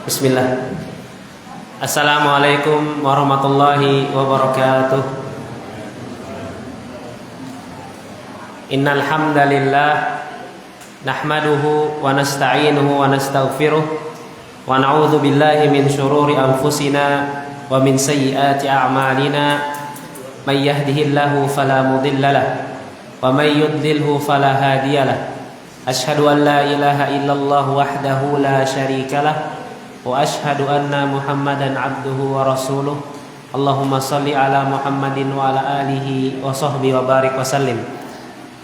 Bismillah. Assalamualaikum warahmatullahi wabarakatuh. Innal hamdalillah nahmaduhu wa nasta'inuhu wa nastaghfiruh wa na'udzu billahi min syururi anfusina wa min sayyiati a'malina. May yahdihillahu fala mudilla lahu wa may yudlilhu fala hadiya lahu. Asyhadu an la ilaha illallah wahdahu la syarika lahu wa ashhadu anna Muhammadan abduhu wa rasuluh. Allahumma salli ala Muhammadin wa ala alihi wa sahbihi wa barik wa sallim.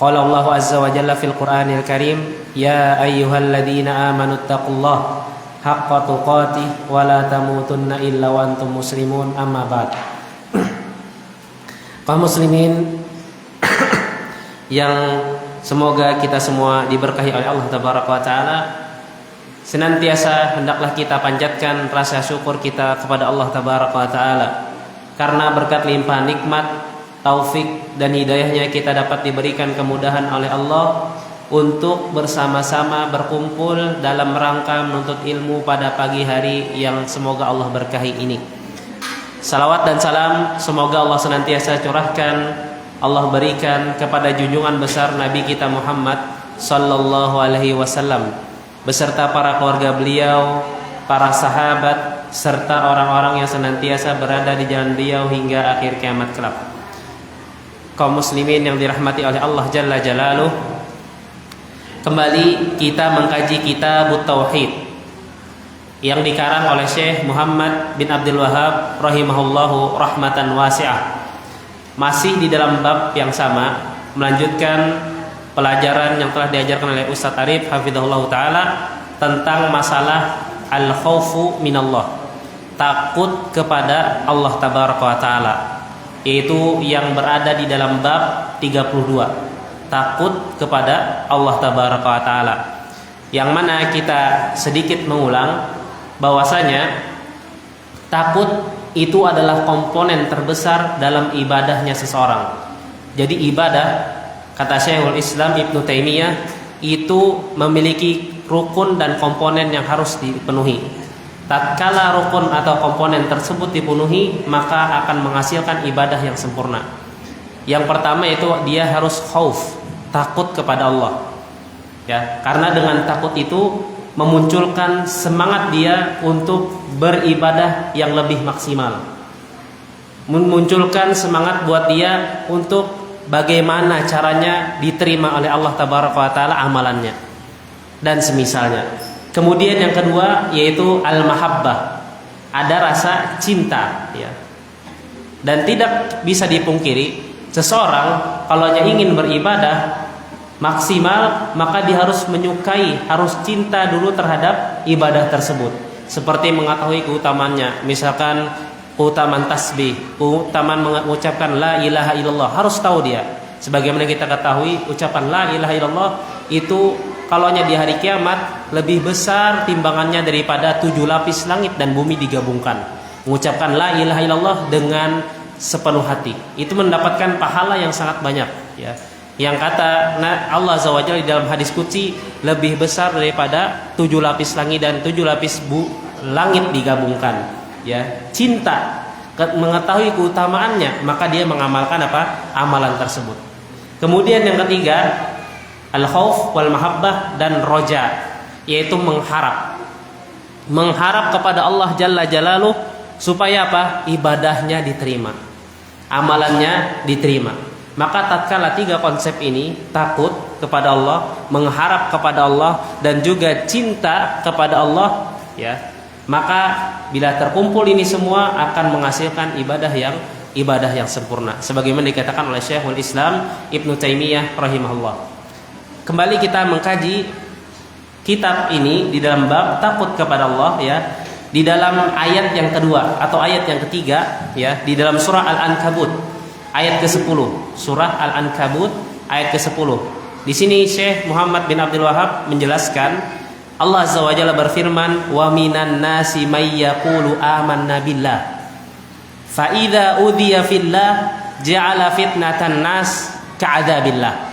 Qala Allah azza wa jalla fil Qur'anil Karim, ya ayyuhalladzina amanu taqullaha haqqa tuqatih wa la tamutunna illa wa antum muslimun. Amma ba'd. Kaum muslimin yang semoga kita semua diberkahi oleh Allah tabaraka wa taala, senantiasa hendaklah kita panjatkan rasa syukur kita kepada Allah tabaraka wa taala, karena berkat limpah nikmat, taufik dan hidayahnya kita dapat diberikan kemudahan oleh Allah untuk bersama-sama berkumpul dalam rangka menuntut ilmu pada pagi hari yang semoga Allah berkahi ini. Salawat dan salam semoga Allah senantiasa curahkan, Allah berikan kepada junjungan besar Nabi kita Muhammad sallallahu alaihi wasallam beserta para keluarga beliau, para sahabat, serta orang-orang yang senantiasa berada di jalan beliau hingga akhir kiamat kelak. Kaum muslimin yang dirahmati oleh Allah Jalla Jalaluh, kembali kita mengkaji kitab Tauhid yang dikarang oleh Syekh Muhammad bin Abdul Wahhab rahimahullahu rahmatan wasi'ah. Masih di dalam bab yang sama, melanjutkan pelajaran yang telah diajarkan oleh Ustaz Arif hafizahullah ta'ala tentang masalah al-khawfu minallah, takut kepada Allah tabaraka wa ta'ala, yaitu yang berada di dalam bab 32, takut kepada Allah tabaraka wa ta'ala, yang mana kita sedikit mengulang bahwasanya takut itu adalah komponen terbesar dalam ibadahnya seseorang. Jadi ibadah, kata Syekhul Islam Ibnu Taimiyah, itu memiliki rukun dan komponen yang harus dipenuhi. Tatkala rukun atau komponen tersebut dipenuhi, maka akan menghasilkan ibadah yang sempurna. Yang pertama itu dia harus khauf, takut kepada Allah. Ya, karena dengan takut itu memunculkan semangat dia untuk beribadah yang lebih maksimal, memunculkan semangat buat dia untuk bagaimana caranya diterima oleh Allah tabaraka wa taala amalannya dan semisalnya. Kemudian yang kedua yaitu al-mahabbah, ada rasa cinta, ya. Dan tidak bisa dipungkiri seseorang kalau ingin beribadah maksimal, maka dia harus menyukai, harus cinta dulu terhadap ibadah tersebut. Seperti mengetahui keutamaannya, misalkan keutamaan tasbih, keutamaan mengucapkan la ilaha illallah, harus tahu dia. Sebagaimana kita ketahui ucapan la ilaha illallah itu kalaunya di hari kiamat lebih besar timbangannya daripada 7 lapis langit dan bumi digabungkan. Mengucapkan la ilaha illallah dengan sepenuh hati, itu mendapatkan pahala yang sangat banyak, ya. Yang kata Allah Azza wa Jalla di dalam hadis qudsi, lebih besar daripada 7 lapis langit dan 7 lapis langit digabungkan, ya. Cinta, mengetahui keutamaannya, maka dia mengamalkan apa? Amalan tersebut. Kemudian yang ketiga, al-khauf wal mahabbah dan roja, yaitu mengharap. Mengharap kepada Allah Jalla Jalaluh supaya apa? Ibadahnya diterima, amalannya diterima. Maka tatkala 3 konsep ini, takut kepada Allah, mengharap kepada Allah, dan juga cinta kepada Allah, ya, maka bila terkumpul ini semua akan menghasilkan ibadah yang sempurna, sebagaimana dikatakan oleh Syekhul Islam Ibnu Taimiyah rahimahullah. Kembali kita mengkaji kitab ini di dalam bab takut kepada Allah, ya, di dalam ayat yang kedua atau ayat yang ketiga, ya, di dalam surah Al-Ankabut ayat ke-10, surah Al-Ankabut ayat ke-10. Di sini Syekh Muhammad bin Abdul Wahhab menjelaskan, Allah Azza wa Jalla berfirman, wa minan nasi may yaqulu amanna billah fa idza udhiya fillah ja'ala fitnatan nas ka'adzabillah.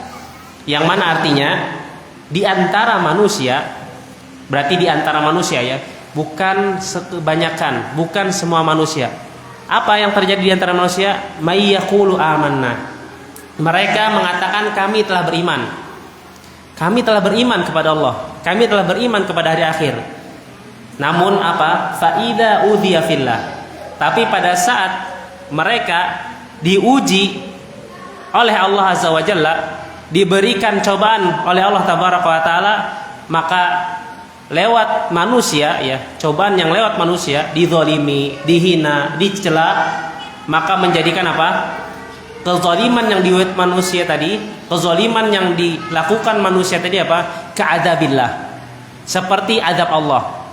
Yang mana artinya di antara manusia, berarti di antara manusia, ya, bukan kebanyakan, bukan semua manusia. Apa yang terjadi di antara manusia? May yaqulu amanna. Mereka mengatakan kami telah beriman. Kami telah beriman kepada Allah. Kami telah beriman kepada hari akhir. Namun apa? Fa idza udhiya fillah. Tapi pada saat mereka diuji oleh Allah Azza wa Jalla, diberikan cobaan oleh Allah Tabaraka wa Taala, maka lewat manusia, ya, cobaan yang lewat manusia, dizalimi, dihina, dicela, maka menjadikan apa? Kezaliman yang dibuat manusia tadi, kezaliman yang dilakukan manusia tadi apa? Ka'adabillah, seperti azab Allah.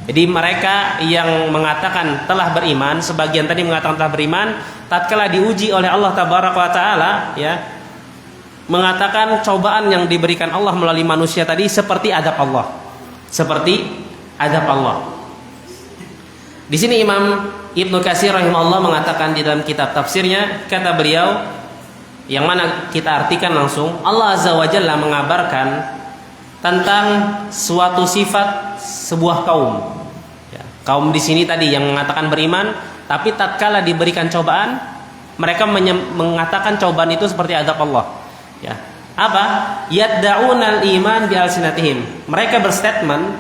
Jadi mereka yang mengatakan telah beriman, sebagian tadi mengatakan telah beriman, tatkala diuji oleh Allah Tabaraka wa Taala, ya, mengatakan cobaan yang diberikan Allah melalui manusia tadi seperti azab Allah. Seperti azab Allah. Di sini Imam Ibnu Katsir rahimahullah mengatakan di dalam kitab tafsirnya, kata beliau, yang mana kita artikan langsung, Allah Azza wa Jalla mengabarkan tentang suatu sifat sebuah kaum. Ya, kaum di sini tadi yang mengatakan beriman, tapi tatkala diberikan cobaan, mereka mengatakan cobaan itu seperti azab Allah. Ya. Apa? Yadda'unal iman bi alsinatihim. Mereka berstatement,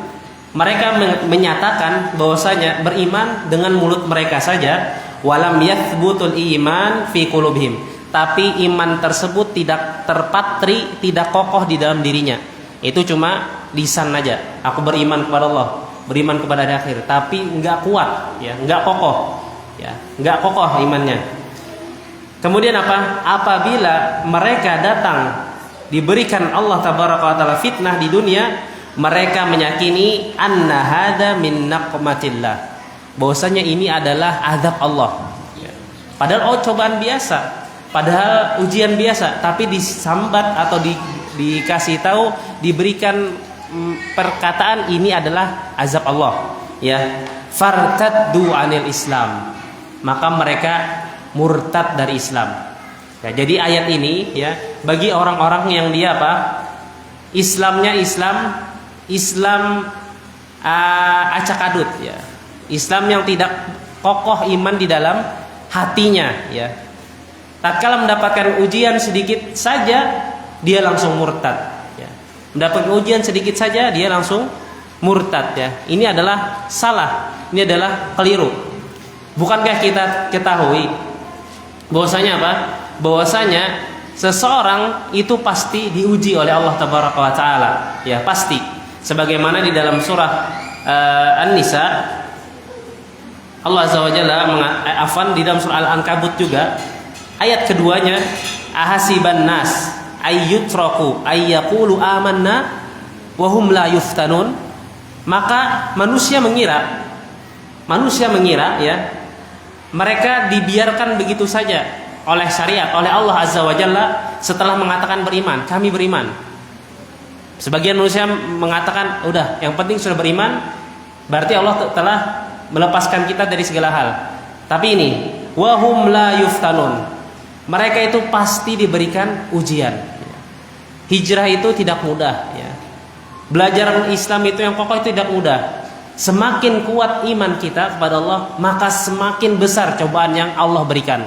mereka menyatakan bahwasanya beriman dengan mulut mereka saja, walam yathbutul iman fi qulubihim. Tapi iman tersebut tidak terpatri, tidak kokoh di dalam dirinya. Itu cuma lisan aja. Aku beriman kepada Allah, beriman kepada hari akhir, tapi enggak kuat, ya, enggak kokoh. Ya, enggak kokoh imannya. Kemudian apa? Apabila mereka datang diberikan Allah Tabaraka wa Taala fitnah di dunia, mereka meyakini anna hada min naqmatillah, bahwasanya ini adalah azab Allah. Padahal cobaan biasa, padahal ujian biasa, tapi disambat atau dikasih tahu, diberikan perkataan ini adalah azab Allah. Ya, fartaddu anil Islam, maka mereka murtad dari Islam. Ya, jadi ayat ini, ya, bagi orang-orang yang dia apa? Islamnya Islam acak adut, ya. Islam yang tidak kokoh iman di dalam hatinya, ya. Tatkala mendapatkan ujian sedikit saja dia langsung murtad, ya. Mendapatkan ujian sedikit saja dia langsung murtad, ya. Ini adalah salah, ini adalah keliru. Bukankah kita ketahui bahwasanya apa? Bahwasanya seseorang itu pasti diuji oleh Allah Tabaraka wa Taala, ya, pasti. Sebagaimana di dalam surah An-Nisa, Allah Azza wa Jalla di dalam surah Al-Ankabut juga ayat keduanya, ahasiban nas ayyutraku ayyaqulu amanna wa hum la yuftanun. Maka manusia mengira, ya, mereka dibiarkan begitu saja oleh syariat, oleh Allah Azza wa Jalla setelah mengatakan beriman, kami beriman. Sebagian manusia mengatakan, udah, yang penting sudah beriman, berarti Allah telah melepaskan kita dari segala hal. Tapi ini, wahum la yuftanun, mereka itu pasti diberikan ujian. Hijrah itu tidak mudah, ya. Belajar Islam itu yang kokoh itu tidak mudah. Semakin kuat iman kita kepada Allah, maka semakin besar cobaan yang Allah berikan.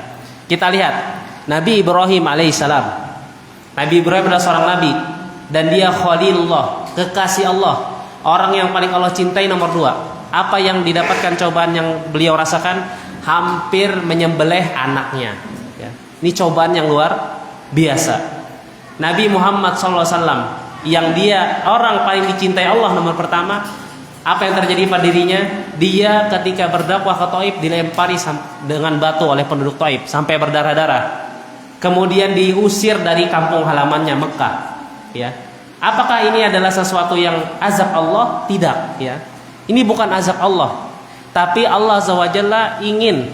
Kita lihat Nabi Ibrahim alaihissalam. Nabi Ibrahim adalah seorang nabi dan dia Khalilullah, kekasih Allah, orang yang paling Allah cintai nomor 2. Apa yang didapatkan cobaan yang beliau rasakan? Hampir menyembelih anaknya, ya. Ini cobaan yang luar biasa. Nabi Muhammad SAW yang dia orang paling dicintai Allah nomor pertama, apa yang terjadi pada dirinya? Dia ketika berdakwah ke Taif dilempari dengan batu oleh penduduk Taif sampai berdarah-darah. Kemudian diusir dari kampung halamannya Mekah, ya. Apakah ini adalah sesuatu yang azab Allah? Tidak, ya. Ini bukan azab Allah, tapi Allah Azza wa Jalla ingin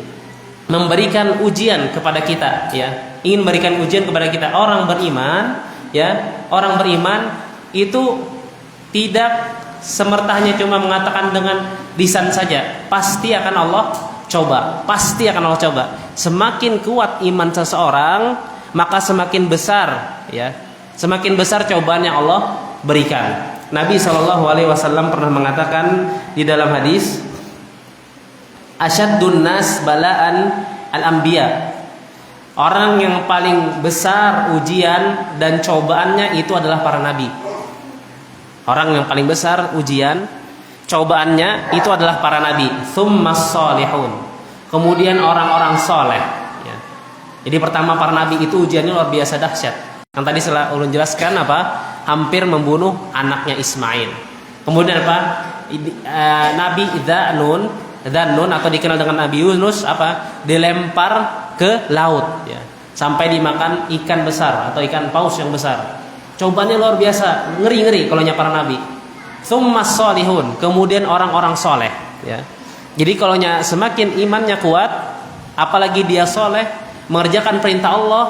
memberikan ujian kepada kita, ya. Ingin memberikan ujian kepada kita. Orang beriman, ya, orang beriman itu tidak semertanya cuma mengatakan dengan lisan saja, pasti akan Allah coba, pasti akan Allah coba. Semakin kuat iman seseorang, maka semakin besar, ya, semakin besar cobaan yang Allah berikan. Nabi SAW pernah mengatakan di dalam hadis, asyaddun nas balaan al-anbiya. Orang yang paling besar ujian dan cobaannya itu adalah para nabi. Orang yang paling besar ujian, cobaannya itu adalah para nabi. Tsummas sholihun. Kemudian orang-orang soleh. Ya. Jadi pertama para nabi itu ujiannya luar biasa dahsyat. Yang tadi saya ulun jelaskan apa? Hampir membunuh anaknya Ismail. Kemudian apa? Nabi Dzannun atau dikenal dengan Nabi Yunus apa? Dilempar ke laut ya. Sampai dimakan ikan besar atau ikan paus yang besar. Cobaannya luar biasa, ngeri-ngeri kalau para nabi. Tsummas sholihun, kemudian orang-orang soleh ya. Jadi kalau semakin imannya kuat, apalagi dia soleh, mengerjakan perintah Allah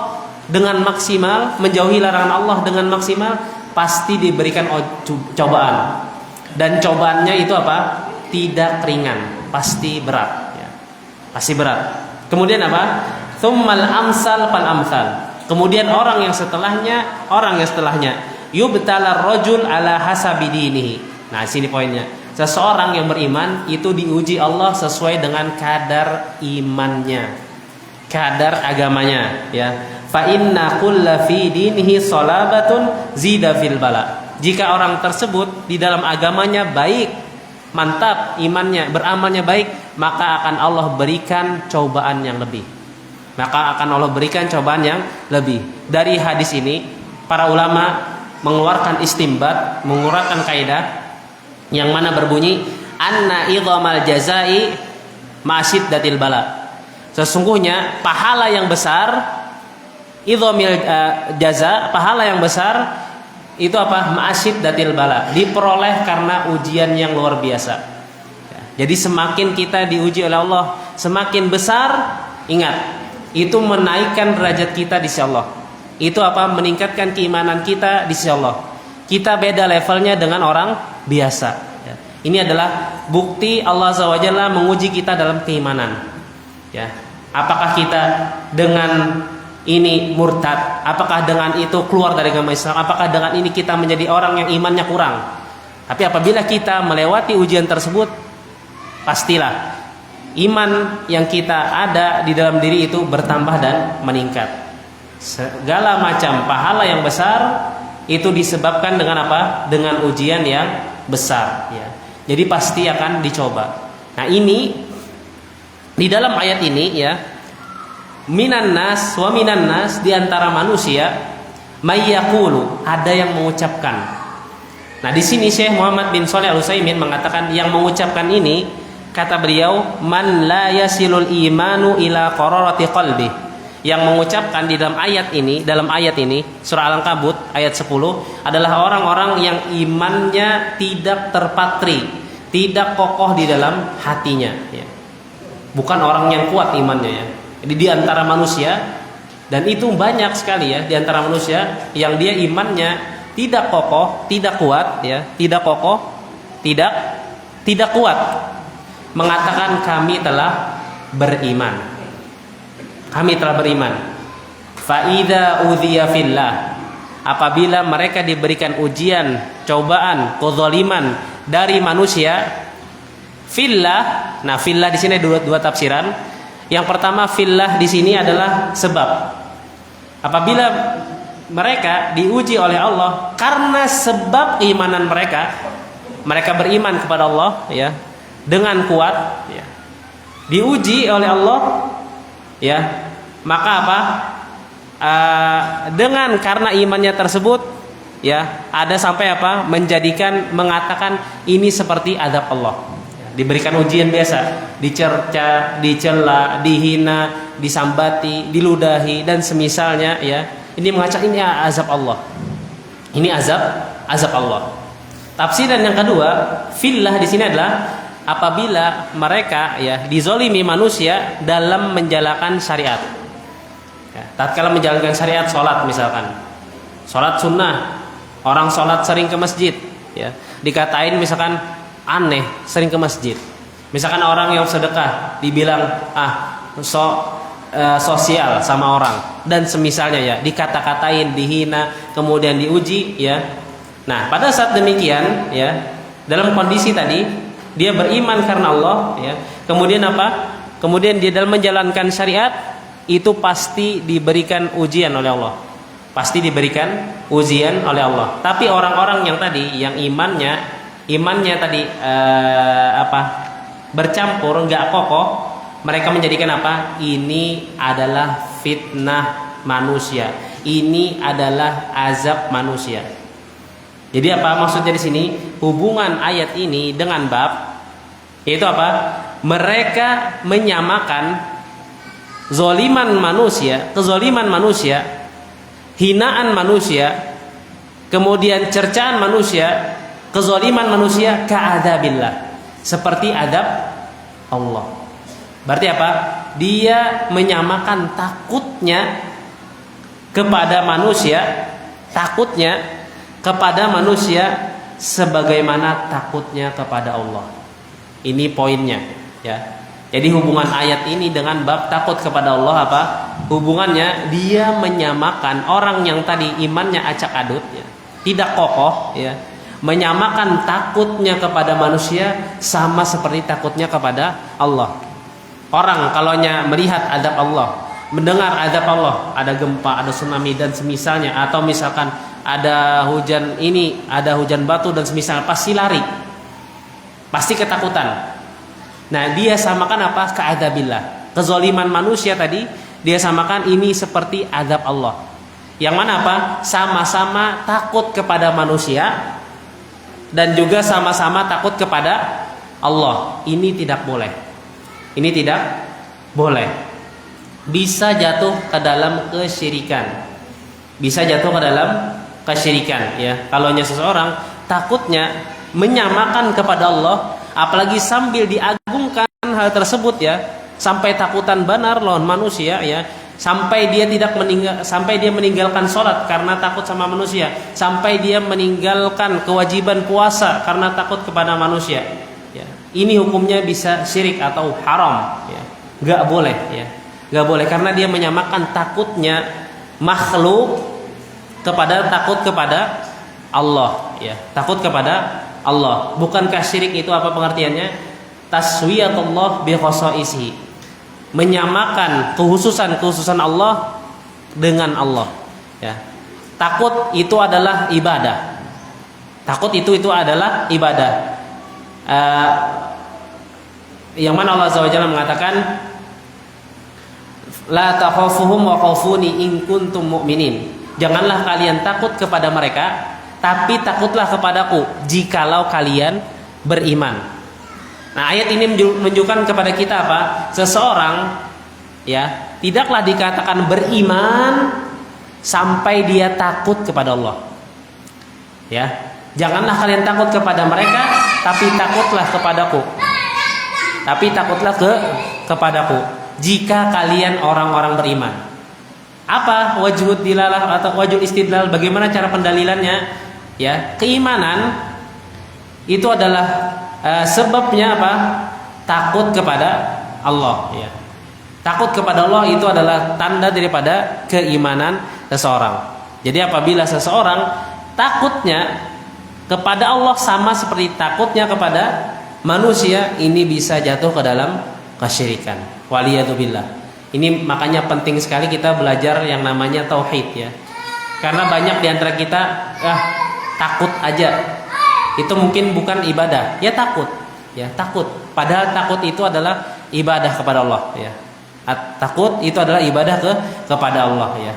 dengan maksimal, menjauhi larangan Allah dengan maksimal, pasti diberikan cobaan. Dan cobaannya itu apa? Tidak ringan, pasti berat ya. Pasti berat. Kemudian apa? Tsummal amsal fal amsal. Kemudian orang yang setelahnya, yubtala rajul ala hasabi dinihi. Nah, sini poinnya. Seseorang yang beriman itu diuji Allah sesuai dengan kadar imannya, kadar agamanya ya. Fa inna kulla fi dinihi salabatun zida fil bala. Jika orang tersebut di dalam agamanya baik, mantap imannya, beramalnya baik, maka akan Allah berikan cobaan yang lebih. Dari hadis ini para ulama mengeluarkan istimbat, mengeluarkan kaidah yang mana berbunyi anna idhamal jazai ma'syiddatil bala. Sesungguhnya pahala yang besar, idhamil jaza, pahala yang besar itu apa? Ma'syiddatil bala, diperoleh karena ujian yang luar biasa. Jadi semakin kita diuji oleh Allah, semakin besar, ingat, itu menaikkan derajat kita di sisi Allah. Itu apa? Meningkatkan keimanan kita di sisi Allah. Kita beda levelnya dengan orang biasa ya. Ini adalah bukti Allah SWT menguji kita dalam keimanan ya. Apakah kita dengan ini murtad? Apakah dengan itu keluar dari agama Islam? Apakah dengan ini kita menjadi orang yang imannya kurang? Tapi apabila kita melewati ujian tersebut, pastilah iman yang kita ada di dalam diri itu bertambah dan meningkat. Segala macam pahala yang besar itu disebabkan dengan apa? Dengan ujian yang besar ya. Jadi pasti akan dicoba. Nah, ini di dalam ayat ini ya, minan nas wa minan nas, di antara manusia mayyaqulu, ada yang mengucapkan. Nah, di sini Syekh Muhammad bin Shalih Al-Utsaimin mengatakan yang mengucapkan ini, kata beliau, man la yasilul imanu ila qararati qalbi. Yang mengucapkan di dalam ayat ini surah Al-Ankabut ayat 10 adalah orang-orang yang imannya tidak terpatri, tidak kokoh di dalam hatinya ya. Bukan orang yang kuat imannya ya. Jadi di antara manusia, dan itu banyak sekali ya, di antara manusia yang dia imannya tidak kokoh, tidak kuat ya, tidak kokoh, tidak kuat, mengatakan kami telah beriman. Kami telah beriman. Fa idza udhiya fillah, apabila mereka diberikan ujian, cobaan, kezaliman dari manusia, fillah. Nah, fillah di sini dua tafsiran. Yang pertama, fillah di sini adalah sebab. Apabila mereka diuji oleh Allah karena sebab keimanan mereka beriman kepada Allah ya, dengan kuat ya, diuji oleh Allah ya, maka apa? Dengan karena imannya tersebut ya, ada sampai apa? Mengatakan ini seperti azab Allah. Diberikan ujian biasa, dicerca, dicela, dihina, disambati, diludahi dan semisalnya ya. Ini mengatakan ini azab Allah. Ini azab Allah. Tafsiran yang kedua, fillah di sini adalah apabila mereka ya dizolimi manusia dalam menjalankan syariat. Ya, tatkala menjalankan syariat, sholat misalkan, sholat sunnah, orang sholat sering ke masjid, ya dikatain misalkan aneh sering ke masjid. Misalkan orang yang sedekah dibilang sosial sama orang dan semisalnya ya, dikata-katain, dihina, kemudian diuji ya. Nah, pada saat demikian ya, dalam kondisi tadi dia beriman karena Allah ya. Kemudian apa? Kemudian dia dalam menjalankan syariat itu pasti diberikan ujian oleh Allah. Pasti diberikan ujian oleh Allah. Tapi orang-orang yang tadi yang imannya tadi bercampur, enggak kokoh, mereka menjadikan apa? Ini adalah fitnah manusia. Ini adalah azab manusia. Jadi apa maksudnya di sini? Hubungan ayat ini dengan bab yaitu apa? Mereka menyamakan zoliman manusia, kezoliman manusia, hinaan manusia, kemudian cercaan manusia, kezoliman manusia ka'adabillah, seperti adab Allah. Berarti apa? Dia menyamakan takutnya kepada manusia, takutnya kepada manusia sebagaimana takutnya kepada Allah. Ini poinnya ya. Jadi hubungan ayat ini dengan bab takut kepada Allah apa? Hubungannya dia menyamakan orang yang tadi imannya acak adut ya, tidak kokoh ya, menyamakan takutnya kepada manusia sama seperti takutnya kepada Allah. Orang kalaunya melihat adab Allah, mendengar adab Allah, ada gempa, ada tsunami dan semisalnya, atau misalkan ada hujan ini, ada hujan batu dan semisal, pasti lari, pasti ketakutan. Nah, dia samakan apa? Ka'adabillah, kezaliman manusia tadi dia samakan ini seperti azab Allah. Yang mana apa? Sama-sama takut kepada manusia dan juga sama-sama takut kepada Allah. Ini tidak boleh. Ini tidak boleh. Bisa jatuh ke dalam kesyirikan. Bisa jatuh ke dalam kesyirikan ya. Kalaunya seseorang takutnya menyamakan kepada Allah, apalagi sambil diagungkan hal tersebut ya, sampai takutan benar lawan manusia ya, sampai dia meninggalkan sholat karena takut sama manusia, sampai dia meninggalkan kewajiban puasa karena takut kepada manusia ya. Ini hukumnya bisa syirik atau haram ya. Gak boleh ya. Gak boleh karena dia menyamakan takutnya makhluk kepada takut kepada Allah ya, takut kepada Allah. Bukankah syirik itu apa pengertiannya? Taswiyatullah bi khasaisihi, menyamakan kehususan Allah dengan Allah ya. Takut itu adalah ibadah. Takut itu adalah ibadah. Yang mana Allah Azza wa Jalla mengatakan la takhafuhum wa khafuni in kuntum mu'minin. Janganlah kalian takut kepada mereka, tapi takutlah kepadaku jikalau kalian beriman. Nah, ayat ini menunjukkan kepada kita apa? Seseorang ya, tidaklah dikatakan beriman sampai dia takut kepada Allah. Ya, janganlah kalian takut kepada mereka, tapi takutlah kepadaku. Tapi takutlah kepadaku jika kalian orang-orang beriman. Apa wajhud dilalah atau wajhul istidlal? Bagaimana cara pendalilannya? Ya, keimanan itu adalah sebabnya apa? Takut kepada Allah ya. Takut kepada Allah itu adalah tanda daripada keimanan seseorang. Jadi apabila seseorang takutnya kepada Allah sama seperti takutnya kepada manusia, ini bisa jatuh ke dalam kesyirikan. Waliyadzubillah. Ini makanya penting sekali kita belajar yang namanya tauhid ya. Karena banyak di antara kita takut aja. Itu mungkin bukan ibadah. Ya takut. Ya, takut. Padahal takut itu adalah ibadah kepada Allah ya. Takut itu adalah ibadah kepada Allah ya.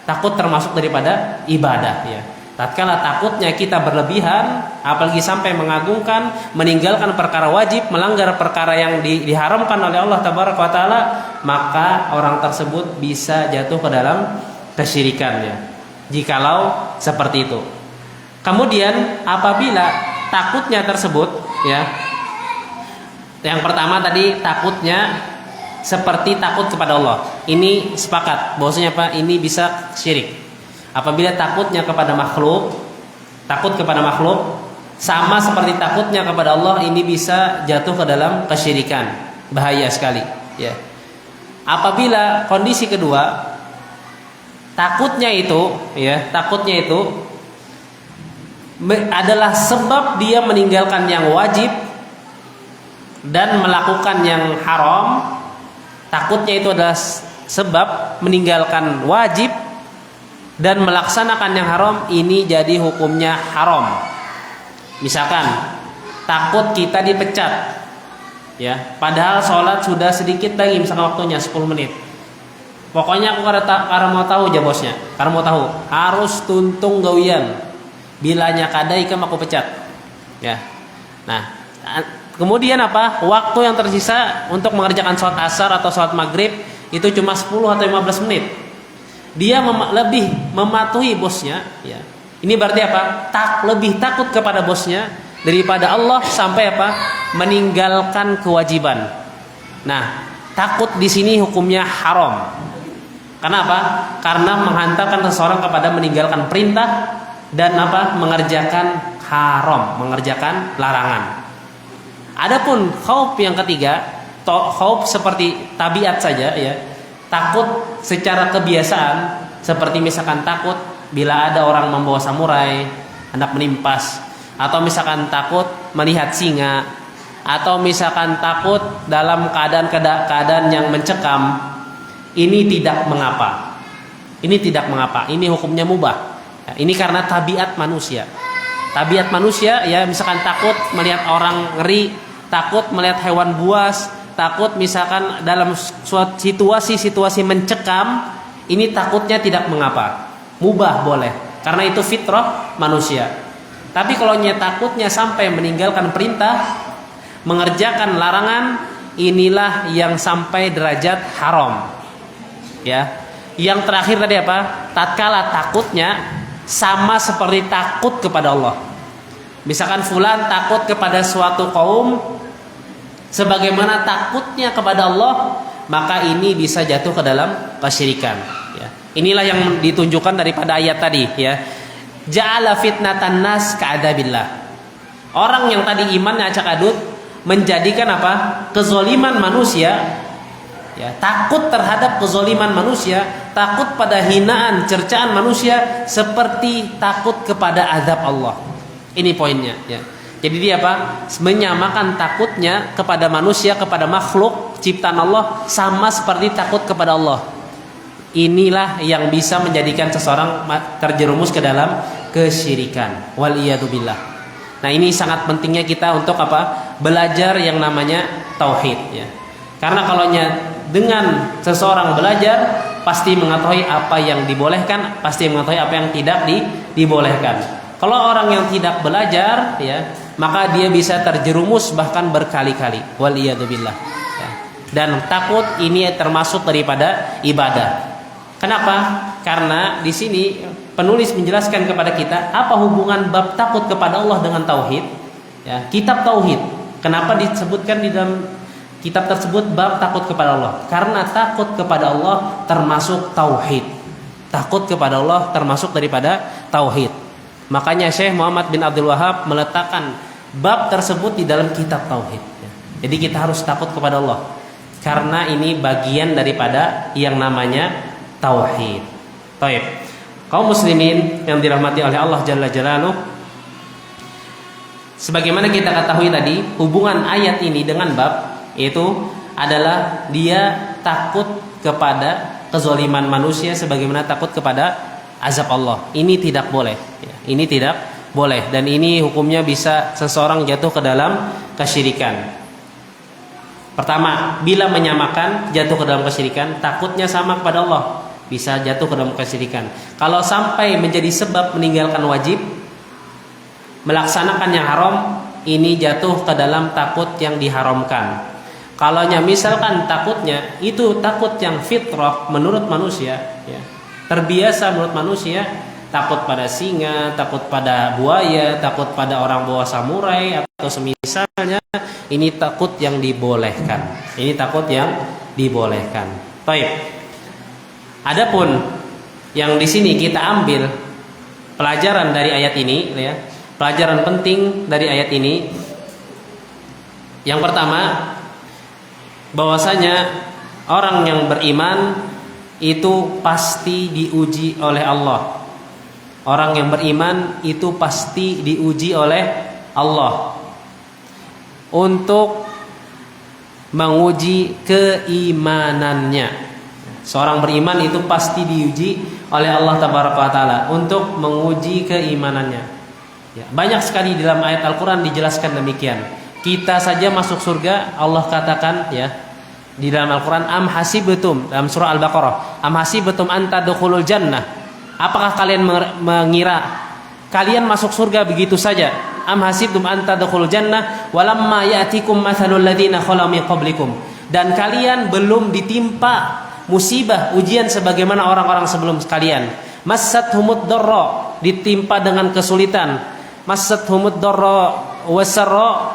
Takut termasuk daripada ibadah ya. Tatkala takutnya kita berlebihan, apalagi sampai mengagungkan, meninggalkan perkara wajib, melanggar perkara yang diharamkan oleh Allah Tabaraka wa Taala, maka orang tersebut bisa jatuh ke dalam kesyirikan ya. Jikalau seperti itu. Kemudian apabila takutnya tersebut ya, yang pertama tadi takutnya seperti takut kepada Allah. Ini sepakat bahwasanya apa? Ini bisa syirik. Apabila takutnya kepada makhluk, takut kepada makhluk sama seperti takutnya kepada Allah, ini bisa jatuh ke dalam kesyirikan. Bahaya sekali ya. Apabila kondisi kedua, takutnya itu adalah sebab dia meninggalkan yang wajib dan melakukan yang haram, takutnya itu adalah sebab meninggalkan wajib dan melaksanakan yang haram, ini jadi hukumnya haram. Misalkan takut kita dipecat, ya, padahal sholat sudah sedikit lagi, misalkan waktunya 10 menit. Pokoknya aku karena mau tahu aja bosnya, karena mau tahu harus tuntung gawian. Bilanya kadai kamu aku pecat, ya. Nah, kemudian apa? Waktu yang tersisa untuk mengerjakan sholat asar atau sholat maghrib itu cuma 10 atau 15 menit. Dia lebih mematuhi bosnya, ya. Ini berarti apa? Lebih takut kepada bosnya daripada Allah sampai apa? Meninggalkan kewajiban. Nah, takut di sini hukumnya haram. Kenapa? Karena menghantarkan seseorang kepada meninggalkan perintah dan apa? Mengerjakan haram, mengerjakan larangan. Adapun khauf yang ketiga, khauf seperti tabiat saja, ya. Takut secara kebiasaan, seperti misalkan takut bila ada orang membawa samurai hendak menimpas, atau misalkan takut melihat singa, atau misalkan takut dalam keadaan yang mencekam. Ini tidak mengapa. Ini tidak mengapa. Ini hukumnya mubah. Ini karena tabiat manusia. Tabiat manusia, ya, misalkan takut melihat orang ngeri, takut melihat hewan buas, takut misalkan dalam suatu situasi mencekam, ini takutnya tidak mengapa. Mubah boleh. Karena itu fitrah manusia. Tapi kalau takutnya sampai meninggalkan perintah, mengerjakan larangan, inilah yang sampai derajat haram. Ya. Yang terakhir tadi apa? Tatkala takutnya sama seperti takut kepada Allah. Misalkan fulan takut kepada suatu kaum sebagaimana takutnya kepada Allah, maka ini bisa jatuh ke dalam kesyirikan, ya. Inilah yang ditunjukkan daripada ayat tadi, ya. Ja'ala fitnatan nas ka'adabillah. Orang yang tadi imannya acak adut menjadikan apa? Kezoliman manusia, ya, takut terhadap kezoliman manusia, takut pada hinaan, cercaan manusia, seperti takut kepada azab Allah. Ini poinnya, ya. Jadi dia apa? Menyamakan takutnya kepada manusia, kepada makhluk ciptaan Allah, sama seperti takut kepada Allah. Inilah yang bisa menjadikan seseorang terjerumus ke dalam kesyirikan. Waliyadzubillah. Nah, ini sangat pentingnya kita untuk apa? Belajar yang namanya tauhid, ya. Karena kalau dengan seseorang belajar, pasti mengetahui apa yang dibolehkan, pasti mengetahui apa yang tidak dibolehkan. Kalau orang yang tidak belajar, ya, maka dia bisa terjerumus bahkan berkali-kali. Waliyadzubillah. Ya. Dan takut ini termasuk daripada ibadah. Kenapa? Karena di sini penulis menjelaskan kepada kita apa hubungan bab takut kepada Allah dengan tauhid. Ya, kitab tauhid. Kenapa disebutkan di dalam kitab tersebut bab takut kepada Allah? Karena takut kepada Allah termasuk tauhid. Takut kepada Allah termasuk daripada tauhid. Makanya Syekh Muhammad bin Abdul Wahab meletakkan bab tersebut di dalam kitab tauhid. Jadi kita harus takut kepada Allah, karena ini bagian daripada yang namanya tauhid. Baik. Kaum muslimin yang dirahmati oleh Allah Jalla Jalaluhu, sebagaimana kita ketahui tadi, hubungan ayat ini dengan bab itu adalah dia takut kepada kezaliman manusia sebagaimana takut kepada azab Allah. Ini tidak boleh, ya. Ini tidak boleh, dan ini hukumnya bisa seseorang jatuh ke dalam kesyirikan. Pertama, bila menyamakan jatuh ke dalam kesyirikan, takutnya sama kepada Allah, bisa jatuh ke dalam kesyirikan. Kalau sampai menjadi sebab meninggalkan wajib, melaksanakan yang haram, ini jatuh ke dalam takut yang diharamkan. Kalau misalkan takutnya itu takut yang fitrah menurut manusia, ya, terbiasa menurut manusia, takut pada singa, takut pada buaya, takut pada orang bawa samurai atau semisalnya, ini takut yang dibolehkan. Ini takut yang dibolehkan. Baik. Adapun yang di sini kita ambil pelajaran dari ayat ini, ya, pelajaran penting dari ayat ini. Yang pertama, bahwasanya orang yang beriman itu pasti diuji oleh Allah. Orang yang beriman itu pasti diuji oleh Allah untuk menguji keimanannya. Seorang beriman itu pasti diuji oleh Allah Tabaraka wa Ta'ala untuk menguji keimanannya. Ya, banyak sekali dalam ayat Al-Quran dijelaskan demikian. Kita saja masuk surga, Allah katakan ya di dalam Al-Quran, am hasibtum, dalam surah Al-Baqarah, am hasibtum an tadkhulul jannah. Apakah kalian mengira kalian masuk surga begitu saja? Am hasibtum an tadkhulul jannah walamma ya'tikum mathalul ladzina khalu min qablikum. Dan kalian belum ditimpa musibah, ujian sebagaimana orang-orang sebelum kalian. Massathumud dharra, ditimpa dengan kesulitan. Massathumud dharra wasarra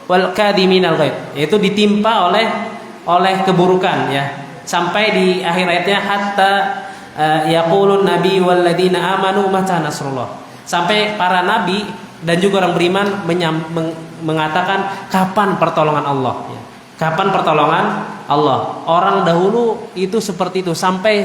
wal kadiminal ghaid, yaitu ditimpa oleh keburukan ya. Sampai di akhir ayatnya hatta yaqulun nabi wal ladzina amanu mata nasrullah. Sampai para nabi dan juga orang beriman mengatakan kapan pertolongan Allah ya. Kapan pertolongan Allah? Orang dahulu itu seperti itu sampai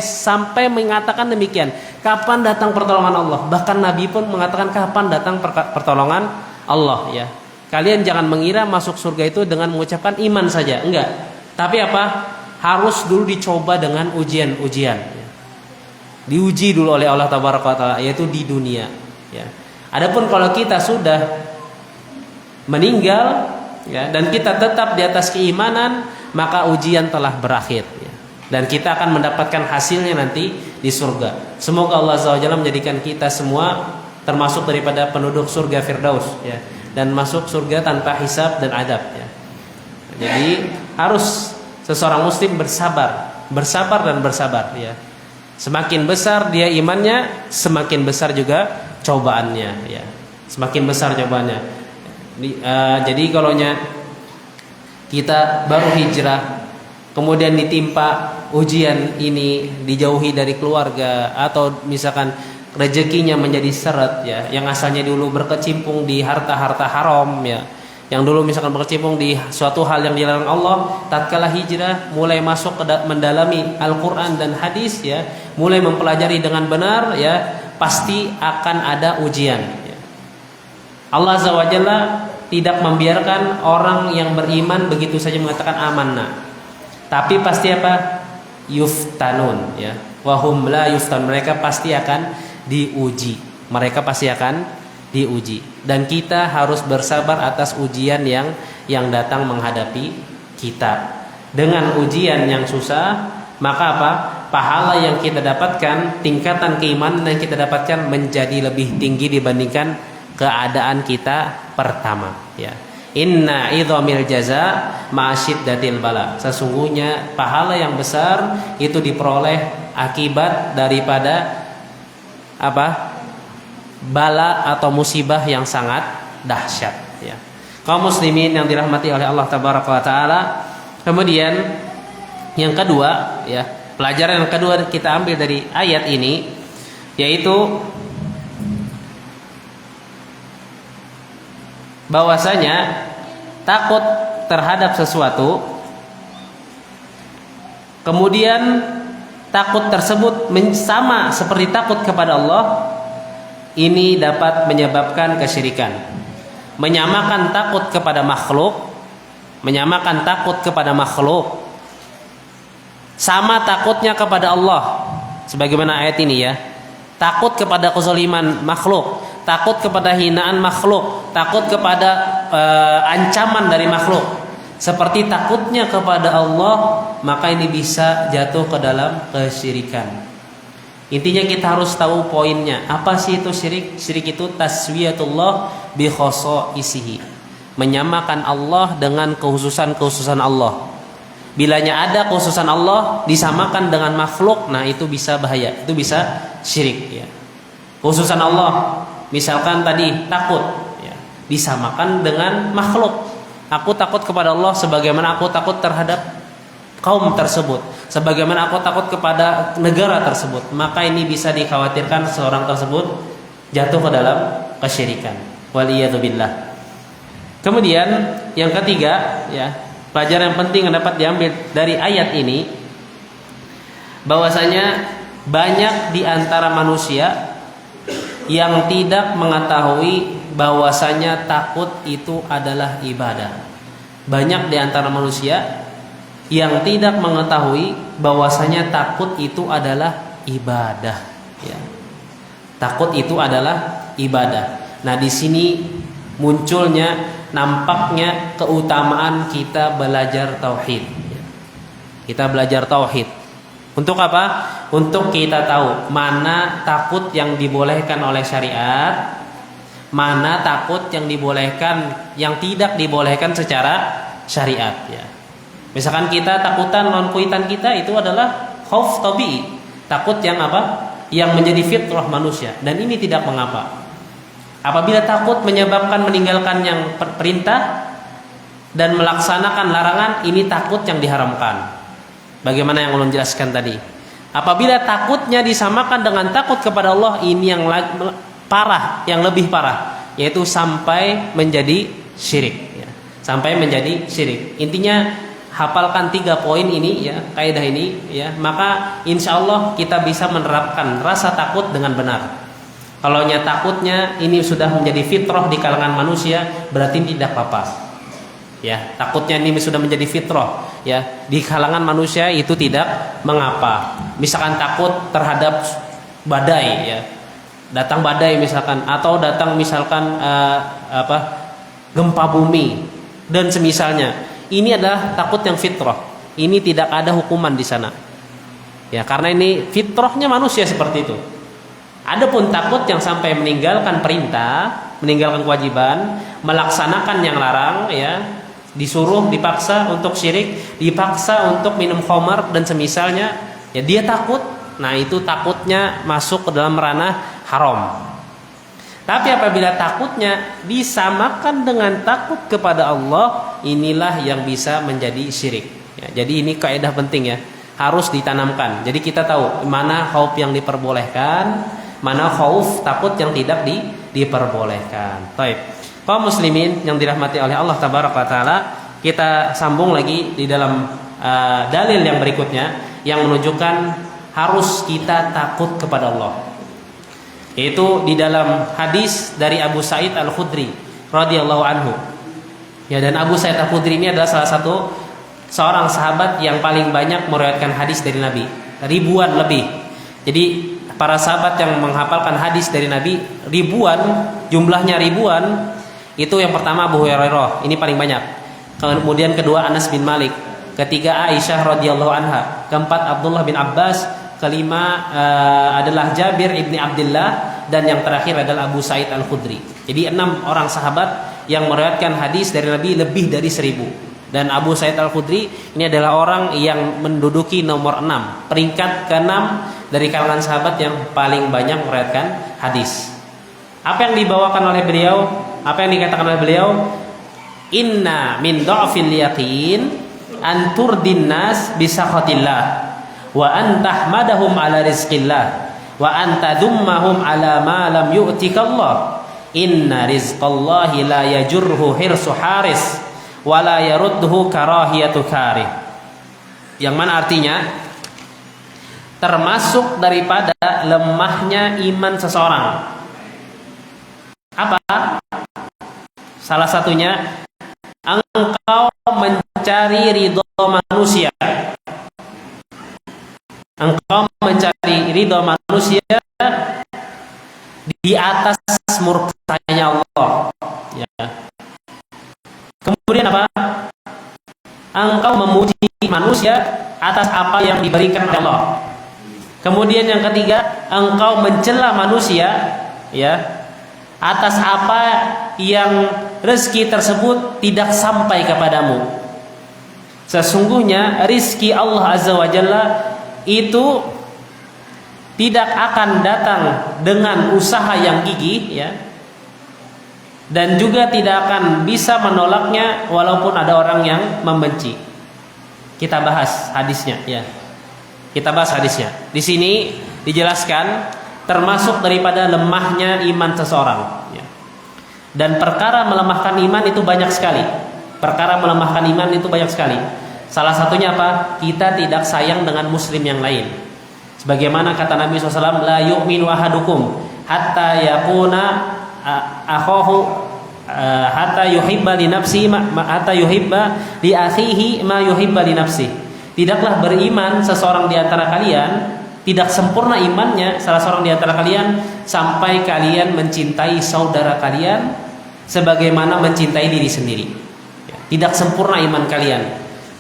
mengatakan demikian. Kapan datang pertolongan Allah? Bahkan Nabi pun mengatakan kapan datang pertolongan Allah ya. Kalian jangan mengira masuk surga itu dengan mengucapkan iman saja, enggak. Tapi apa? Harus dulu dicoba dengan ujian-ujian ya. Diuji dulu oleh Allah Tabaraka wa Ta'ala, yaitu di dunia ya. Adapun kalau kita sudah meninggal ya, dan kita tetap di atas keimanan, maka ujian telah berakhir ya. Dan kita akan mendapatkan hasilnya nanti di surga. Semoga Allah Azza wa Jalla menjadikan kita semua termasuk daripada penduduk surga Firdaus ya, dan masuk surga tanpa hisab dan adab ya. Jadi harus seseorang muslim bersabar dan bersabar ya. Semakin besar dia imannya, semakin besar juga cobaannya ya. Semakin besar cobaannya. Jadi kalau kita baru hijrah, kemudian ditimpa ujian ini, dijauhi dari keluarga, atau misalkan rezekinya menjadi seret ya, yang asalnya dulu berkecimpung di harta-harta haram ya, yang dulu misalkan berkecimpung di suatu hal yang dilarang Allah, tatkala hijrah mulai masuk ke mendalami Al-Quran dan hadis ya, mulai mempelajari dengan benar ya, pasti akan ada ujian ya. Allah Azza wa Jalla tidak membiarkan orang yang beriman begitu saja mengatakan amanna, tapi pasti apa? Yuftanun ya, wahum la yuftan, mereka pasti akan diuji, dan kita harus bersabar atas ujian yang datang menghadapi kita. Dengan ujian yang susah, maka apa? Pahala yang kita dapatkan, tingkatan keimanan yang kita dapatkan menjadi lebih tinggi dibandingkan keadaan kita pertama ya. Inna idhamil jaza ma'asyiddatil bala. Sesungguhnya pahala yang besar itu diperoleh akibat daripada apa? Bala atau musibah yang sangat dahsyat ya. Kaum muslimin yang dirahmati oleh Allah Tabaraka wa Ta'ala. Kemudian yang kedua ya, pelajaran yang kedua kita ambil dari ayat ini, yaitu bahwasanya takut terhadap sesuatu, kemudian takut tersebut sama seperti takut kepada Allah, ini dapat menyebabkan kesyirikan. Menyamakan takut kepada makhluk, sama takutnya kepada Allah. Sebagaimana ayat ini ya, takut kepada kezaliman makhluk, takut kepada hinaan makhluk, takut kepada ancaman dari makhluk, seperti takutnya kepada Allah, maka ini bisa jatuh ke dalam kesyirikan. Intinya kita harus tahu poinnya. Apa sih itu syirik? Syirik itu taswiyatullah bi khosa'isihi, menyamakan Allah dengan kehususan Allah. Bilanya ada kehususan Allah disamakan dengan makhluk, nah itu bisa bahaya, itu bisa syirik ya. Kehususan Allah, misalkan tadi takut ya, disamakan dengan makhluk. Aku takut kepada Allah sebagaimana aku takut terhadap kaum tersebut, sebagaimana aku takut kepada negara tersebut, maka ini bisa dikhawatirkan seorang tersebut jatuh ke dalam kesyirikan. Waliyadzubillah. Kemudian yang ketiga ya, pelajaran yang penting yang dapat diambil dari ayat ini, bahwasanya banyak di antara manusia yang tidak mengetahui bahwasanya takut itu adalah ibadah. Banyak di antara manusia yang tidak mengetahui bahwasanya takut itu adalah ibadah, ya. Takut itu adalah ibadah. Nah, di sini munculnya, nampaknya keutamaan kita belajar tauhid. Kita belajar tauhid. Untuk apa? Untuk kita tahu mana takut yang dibolehkan oleh syariat, mana takut yang dibolehkan, yang tidak dibolehkan secara syariat, ya. Misalkan kita takutan non kuitan kita itu adalah khauf tabii, takut yang apa? Yang menjadi fitrah manusia, dan ini tidak mengapa. Apabila takut menyebabkan meninggalkan yang perintah dan melaksanakan larangan, ini takut yang diharamkan. Bagaimana yang ulun jelaskan tadi. Apabila takutnya disamakan dengan takut kepada Allah, ini yang parah, yang lebih parah, yaitu sampai menjadi syirik, ya. Sampai menjadi syirik. Intinya hafalkan 3 poin ini, ya, kaidah ini, ya, maka insya Allah kita bisa menerapkan rasa takut dengan benar. Kalau takutnya ini sudah menjadi fitrah di kalangan manusia, berarti tidak apa-apa. Ya, takutnya ini sudah menjadi fitrah, ya, di kalangan manusia, itu tidak mengapa. Misalkan takut terhadap badai, ya, datang badai misalkan, atau datang misalkan gempa bumi dan semisalnya. Ini adalah takut yang fitrah. Ini tidak ada hukuman di sana. Ya, karena ini fitrahnya manusia seperti itu. Adapun takut yang sampai meninggalkan perintah, meninggalkan kewajiban, melaksanakan yang larang, ya, disuruh, dipaksa untuk syirik, dipaksa untuk minum khamar dan semisalnya, ya, dia takut. Nah, itu takutnya masuk ke dalam ranah haram. Tapi apabila takutnya disamakan dengan takut kepada Allah, inilah yang bisa menjadi syirik, ya. Jadi ini kaidah penting, ya, harus ditanamkan. Jadi kita tahu mana khauf yang diperbolehkan, mana khauf takut yang tidak diperbolehkan. Baik. Kaum muslimin yang dirahmati oleh Allah tabaraka wa taala, kita sambung lagi di dalam dalil yang berikutnya yang menunjukkan harus kita takut kepada Allah. Yaitu di dalam hadis dari Abu Sa'id Al-Khudri radhiyallahu anhu. Ya, dan Abu Sa'id Al-Khudri ini adalah salah satu seorang sahabat yang paling banyak meriwayatkan hadis dari Nabi, ribuan lebih. Jadi para sahabat yang menghafalkan hadis dari Nabi ribuan, jumlahnya ribuan. Itu yang pertama Abu Hurairah, ini paling banyak. Kemudian kedua Anas bin Malik, ketiga Aisyah radhiyallahu anha, keempat Abdullah bin Abbas, kelima adalah Jabir ibni Abdullah, dan yang terakhir adalah Abu Sa'id Al-Khudri. Jadi 6 orang sahabat yang meriwayatkan hadis dari Nabi lebih dari 1000. Dan Abu Sa'id Al-Khudri ini adalah orang yang menduduki nomor 6, peringkat ke-6 dari kalangan sahabat yang paling banyak meriwayatkan hadis. Apa yang dibawakan oleh beliau? Apa yang dikatakan oleh beliau? Inna min dha'fil yaqin an turdin nas bi sakhatillah wa an tahmadahum ala rizqillah wa an tadummahum ala ma lam yu'tikallah. Inna rizqallahi la yajurhu hirsu haris wa la yarudduhu karahiyatu karih. Yang mana artinya termasuk daripada lemahnya iman seseorang. Apa? Salah satunya engkau mencari ridho manusia. Engkau mencari ridho manusia di atas murkanya Allah, ya. Kemudian apa? Engkau memuji manusia atas apa yang diberikan oleh Allah. Kemudian yang ketiga, engkau mencela manusia, ya, atas apa yang rezeki tersebut tidak sampai kepadamu. Sesungguhnya rezeki Allah Azza wa Jalla itu tidak akan datang dengan usaha yang gigih, ya, dan juga tidak akan bisa menolaknya walaupun ada orang yang membenci. Kita bahas hadisnya, ya. Kita bahas hadisnya. Di sini dijelaskan termasuk daripada lemahnya iman seseorang, ya. Dan perkara melemahkan iman itu banyak sekali. Perkara melemahkan iman itu banyak sekali. Salah satunya apa? Kita tidak sayang dengan muslim yang lain. Sebagaimana kata Nabi SAW, la yu'minu ahadukum hatta yakuna akhahu hatta yuhibba li nafsi hatta yuhibba li akhihi ma yuhibba li nafsi. Tidaklah beriman seseorang di antara kalian, tidak sempurna imannya salah seorang di antara kalian sampai kalian mencintai saudara kalian sebagaimana mencintai diri sendiri. Tidak sempurna iman kalian.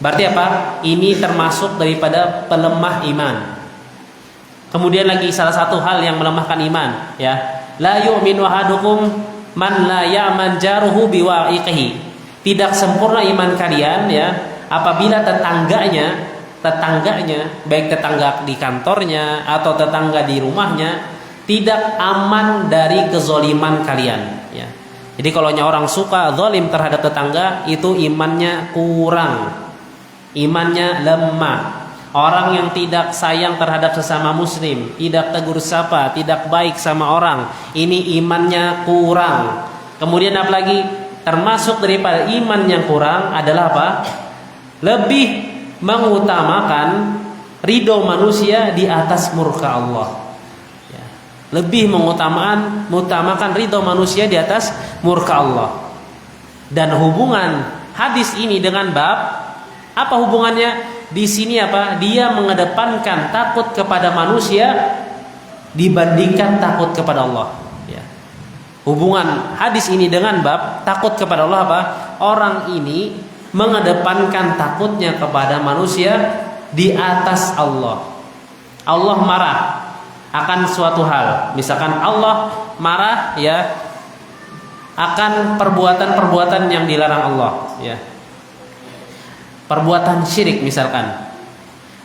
Berarti apa? Ini termasuk daripada pelemah iman. Kemudian lagi salah satu hal yang melemahkan iman, ya. La yu'minu ahadukum man la ya'man jaruhu biwa'iqihi. Tidak sempurna iman kalian, ya, apabila tetangganya baik tetangga di kantornya atau tetangga di rumahnya tidak aman dari kezoliman kalian, ya. Jadi kalau orang suka zalim terhadap tetangga, itu imannya kurang, imannya lemah. Orang yang tidak sayang terhadap sesama muslim, tidak tegur sapa, tidak baik sama orang, ini imannya kurang. Kemudian apalagi termasuk daripada iman yang kurang adalah apa? Lebih mengutamakan ridho manusia di atas murka Allah. Ya. Lebih mengutamakan ridho manusia di atas murka Allah. Dan hubungan hadis ini dengan bab, apa hubungannya? Di sini apa? Dia mengedepankan takut kepada manusia dibandingkan takut kepada Allah. Ya. Hubungan hadis ini dengan bab takut kepada Allah apa? Orang ini mengedepankan takutnya kepada manusia di atas Allah. Allah marah akan suatu hal. Misalkan Allah marah, ya, akan perbuatan-perbuatan yang dilarang Allah, ya. Perbuatan syirik misalkan.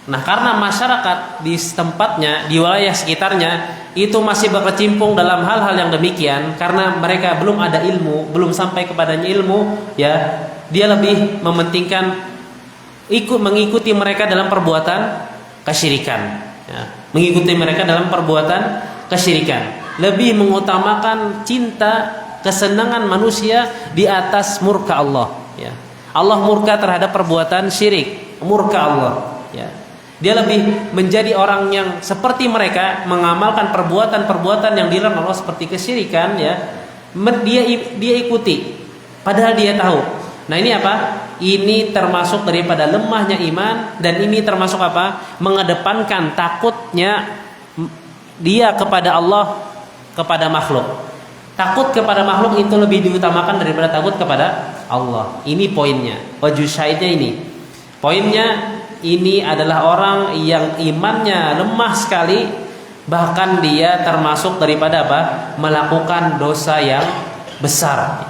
Nah, karena masyarakat di tempatnya, di wilayah sekitarnya itu masih berkecimpung dalam hal-hal yang demikian, karena mereka belum ada ilmu, belum sampai kepadanya ilmu, ya, dia lebih mementingkan mengikuti mereka dalam perbuatan kesyirikan, ya. Mengikuti mereka dalam perbuatan kesyirikan, lebih mengutamakan cinta kesenangan manusia di atas murka Allah, ya. Allah murka terhadap perbuatan syirik, murka Allah, ya. Dia lebih menjadi orang yang seperti mereka, mengamalkan perbuatan-perbuatan yang dilarang Allah seperti kesyirikan, ya. Dia ikuti, padahal dia tahu. Nah, ini apa? Ini termasuk daripada lemahnya iman, dan ini termasuk apa? Mengedepankan takutnya dia kepada Allah, kepada makhluk. Takut kepada makhluk itu lebih diutamakan daripada takut kepada Allah. Ini poinnya. Wajh syahidnya ini. Poinnya ini adalah orang yang imannya lemah sekali, bahkan dia termasuk daripada apa? Melakukan dosa yang besar.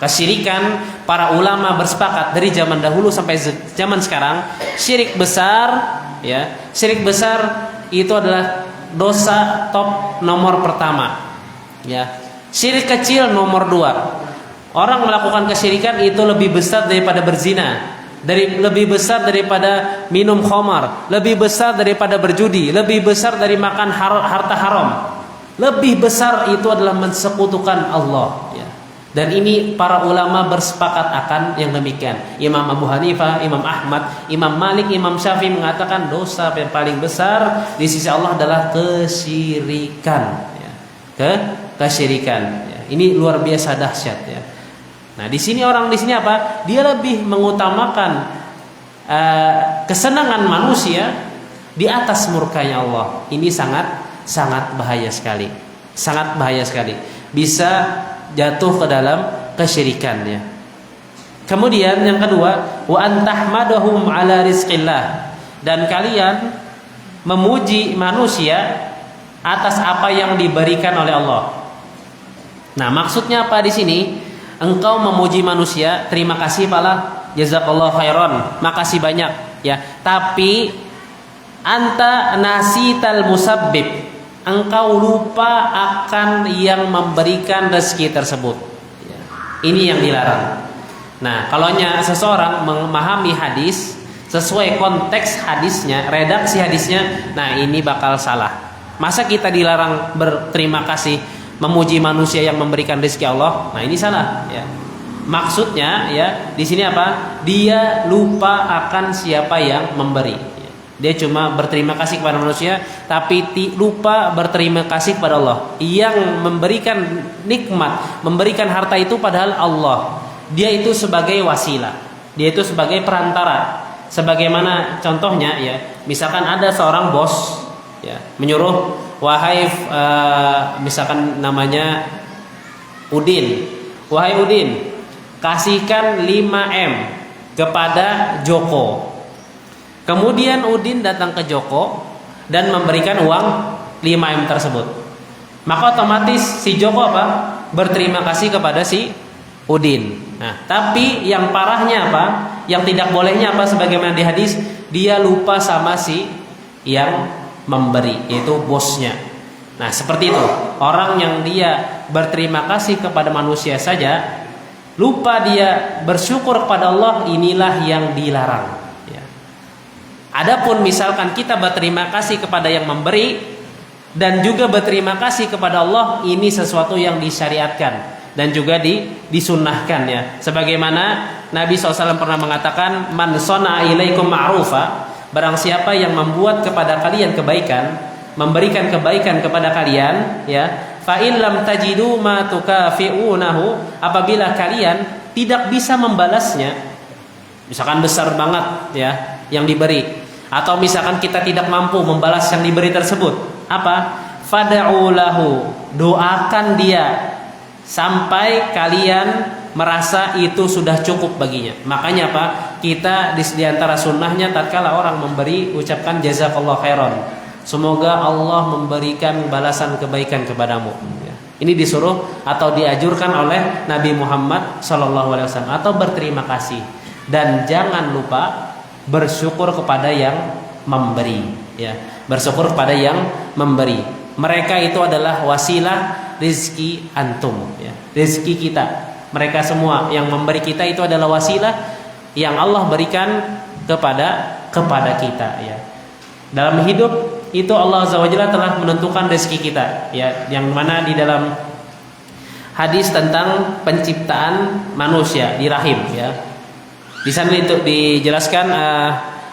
Kesyirikan, para ulama bersepakat dari zaman dahulu sampai zaman sekarang, syirik besar, ya. Syirik besar itu adalah dosa top nomor pertama, ya. Syirik kecil nomor 2. Orang melakukan kesyirikan itu lebih besar daripada berzina, lebih besar daripada minum khamar, lebih besar daripada berjudi, lebih besar dari makan harta haram. Lebih besar itu adalah mensekutukan Allah, ya. Dan ini para ulama bersepakat akan yang demikian. Imam Abu Hanifah, Imam Ahmad, Imam Malik, Imam Syafi'i mengatakan dosa yang paling besar di sisi Allah adalah kesyirikan, ya. Kesyirikan, ya. Ini luar biasa dahsyat, ya. Nah, di sini orang di sini apa? Dia lebih mengutamakan kesenangan manusia di atas murkanya Allah. Ini sangat bahaya sekali. Sangat bahaya sekali. Bisa jatuh ke dalam kesyirikan, ya. Kemudian yang kedua, wa antahmadahum ala rizqillah, dan kalian memuji manusia atas apa yang diberikan oleh Allah. Nah, maksudnya apa di sini? Engkau memuji manusia, terima kasih pala, jazakallahu khairan, makasih banyak, ya. Tapi anta nasital musabbib, engkau lupa akan yang memberikan rezeki tersebut, ya. Ini yang dilarang. Nah, kalaunya seseorang memahami hadis sesuai konteks hadisnya, redaksi hadisnya, nah ini bakal salah. Masa kita dilarang berterima kasih, memuji manusia yang memberikan rezeki Allah? Nah, ini salah, ya. Maksudnya, ya, di sini apa? Dia lupa akan siapa yang memberi, ya. Dia cuma berterima kasih kepada manusia, tapi lupa berterima kasih kepada Allah yang memberikan nikmat, memberikan harta itu padahal Allah. Dia itu sebagai wasilah, dia itu sebagai perantara. Sebagaimana contohnya ya, misalkan ada seorang bos ya menyuruh, wahai misalkan namanya Udin, wahai Udin, kasihkan 5M kepada Joko. Kemudian Udin datang ke Joko dan memberikan uang 5M tersebut. Maka otomatis si Joko apa? Berterima kasih kepada si Udin. Nah, tapi yang parahnya apa? Yang tidak bolehnya apa? Sebagaimana di hadis, dia lupa sama si yang memberi, yaitu bosnya. Nah, seperti itu. Orang yang dia berterima kasih kepada manusia saja, lupa dia bersyukur kepada Allah, inilah yang dilarang. Adapun misalkan kita berterima kasih kepada yang memberi dan juga berterima kasih kepada Allah, ini sesuatu yang disyariatkan dan juga disunnahkan ya. Sebagaimana Nabi SAW pernah mengatakan, man sona ilaikum ma'rufa, barang siapa yang membuat kepada kalian kebaikan, memberikan kebaikan kepada kalian ya, fa in lam tajidu ma tukafi'unahu, apabila kalian tidak bisa membalasnya, misalkan besar banget ya yang diberi, atau misalkan kita tidak mampu membalas yang diberi tersebut, apa? Fad'u lahu, doakan dia sampai kalian merasa itu sudah cukup baginya. Makanya apa? Kita di antara sunnahnya tatkala orang memberi, ucapkan jazakallahu khairan. Semoga Allah memberikan balasan kebaikan kepadamu. Ini disuruh atau dianjurkan oleh Nabi Muhammad SAW, atau berterima kasih. Dan jangan lupa bersyukur kepada yang memberi ya. Bersyukur kepada yang memberi. Mereka itu adalah wasilah rezeki antum ya. Rezeki kita. Mereka semua yang memberi kita itu adalah wasilah yang Allah berikan kepada kita ya. Dalam hidup itu Allah Azza wa Jalla telah menentukan rezeki kita ya, yang mana di dalam hadis tentang penciptaan manusia di rahim ya. Di sana itu dijelaskan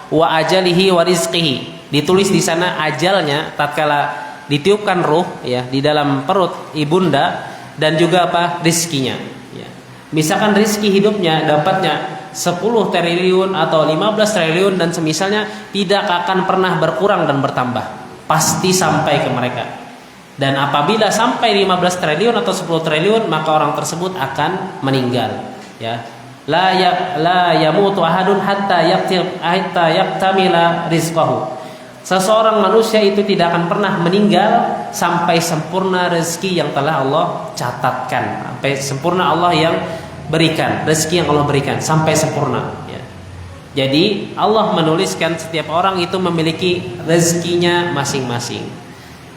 wa ajalihi wa rizqihi. Ditulis di sana ajalnya tatkala ditiupkan ruh ya di dalam perut ibunda, dan juga apa? Rizkinya ya. Misalkan rizki hidupnya dapatnya 10 triliun atau 15 triliun dan semisalnya, tidak akan pernah berkurang dan bertambah. Pasti sampai ke mereka. Dan apabila sampai 15 triliun atau 10 triliun, maka orang tersebut akan meninggal ya. La yamutu ahadun hatta yaktamila rizqahu. Seseorang manusia itu tidak akan pernah meninggal sampai sempurna rezeki yang telah Allah catatkan, sampai sempurna Allah yang berikan, rezeki yang Allah berikan sampai sempurna ya. Jadi Allah menuliskan setiap orang itu memiliki rezekinya masing-masing,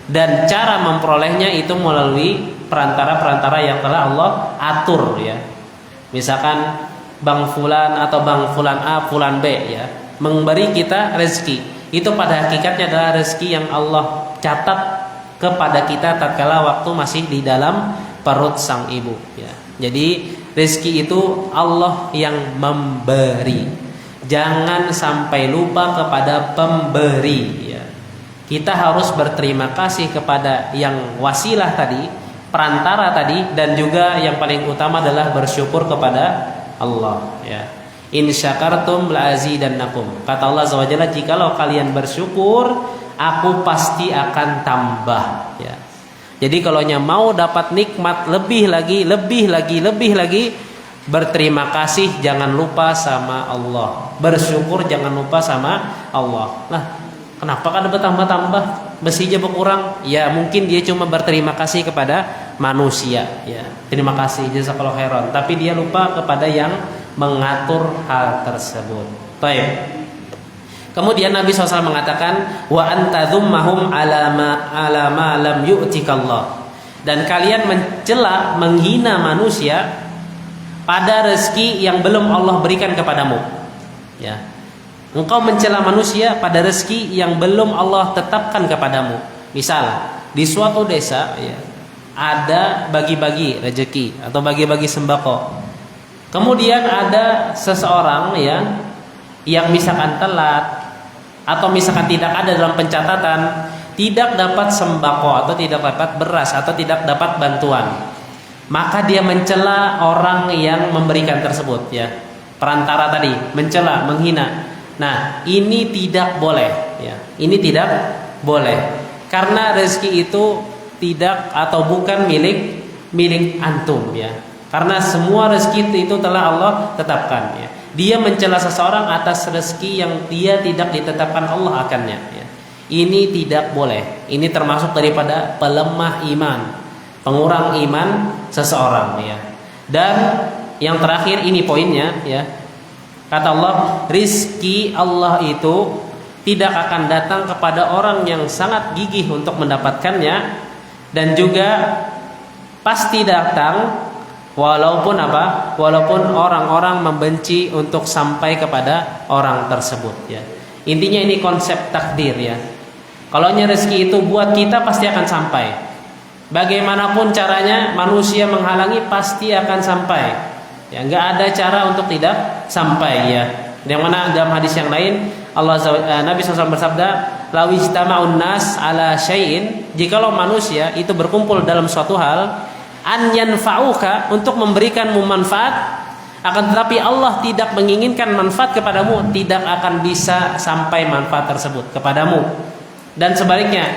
dan cara memperolehnya itu melalui perantara-perantara yang telah Allah atur ya. Misalkan Bang Fulan atau Bang Fulan A, Fulan B ya, memberi kita rezeki. Itu pada hakikatnya adalah rezeki yang Allah catat kepada kita tatkala waktu masih di dalam perut sang ibu ya. Jadi rezeki itu Allah yang memberi. Jangan sampai lupa kepada pemberi ya. Kita harus berterima kasih kepada yang wasilah tadi, perantara tadi, dan juga yang paling utama adalah bersyukur kepada Allah ya. In syakartum la azidannakum. Kata Allah Azza wa Jalla, jikalau kalian bersyukur, aku pasti akan tambah ya. Jadi kalau mau dapat nikmat lebih lagi, berterima kasih jangan lupa sama Allah. Bersyukur jangan lupa sama Allah. Lah, kenapa kan bertambah-tambah? Besinya berkurang? Ya mungkin dia cuma berterima kasih kepada manusia ya. Terima kasih jazakallahu khairan, tapi dia lupa kepada yang mengatur hal tersebut. Baik. Kemudian Nabi SAW mengatakan, wa antadzummahum ala ma lam yu'tikallah. Dan kalian mencela, menghina manusia pada rezeki yang belum Allah berikan kepadamu. Ya. Engkau mencela manusia pada rezeki yang belum Allah tetapkan kepadamu. Misal di suatu desa ya, ada bagi-bagi rezeki atau bagi-bagi sembako. Kemudian ada seseorang ya yang misalkan telat atau misalkan tidak ada dalam pencatatan, tidak dapat sembako atau tidak dapat beras atau tidak dapat bantuan, maka dia mencela orang yang memberikan tersebut, ya. Perantara tadi, mencela, menghina. Nah, ini tidak boleh, ya. Ini tidak boleh. Karena rezeki itu tidak atau bukan milik antum, ya. Karena semua rezeki itu telah Allah tetapkan, ya. Dia mencela seseorang atas rezeki yang dia tidak ditetapkan Allah akannya, ya. Ini tidak boleh. Ini termasuk daripada pelemah iman, pengurang iman seseorang, ya. Dan yang terakhir ini poinnya, ya. Kata Allah, rizki Allah itu tidak akan datang kepada orang yang sangat gigih untuk mendapatkannya, dan juga pasti datang walaupun apa? Walaupun orang-orang membenci untuk sampai kepada orang tersebut, ya. Intinya ini konsep takdir, ya. Kalau rezeki itu buat kita pasti akan sampai. Bagaimanapun caranya manusia menghalangi pasti akan sampai. Ya, nggak ada cara untuk tidak sampai, ya. Yang mana dalam hadis yang lain Nabi SAW bersabda, "Lawijtama'un nas ala syai'in", jikalau manusia itu berkumpul dalam suatu hal, an yanfa'uka, untuk memberikanmu manfaat, akan tetapi Allah tidak menginginkan manfaat kepadamu, tidak akan bisa sampai manfaat tersebut kepadamu. Dan sebaliknya,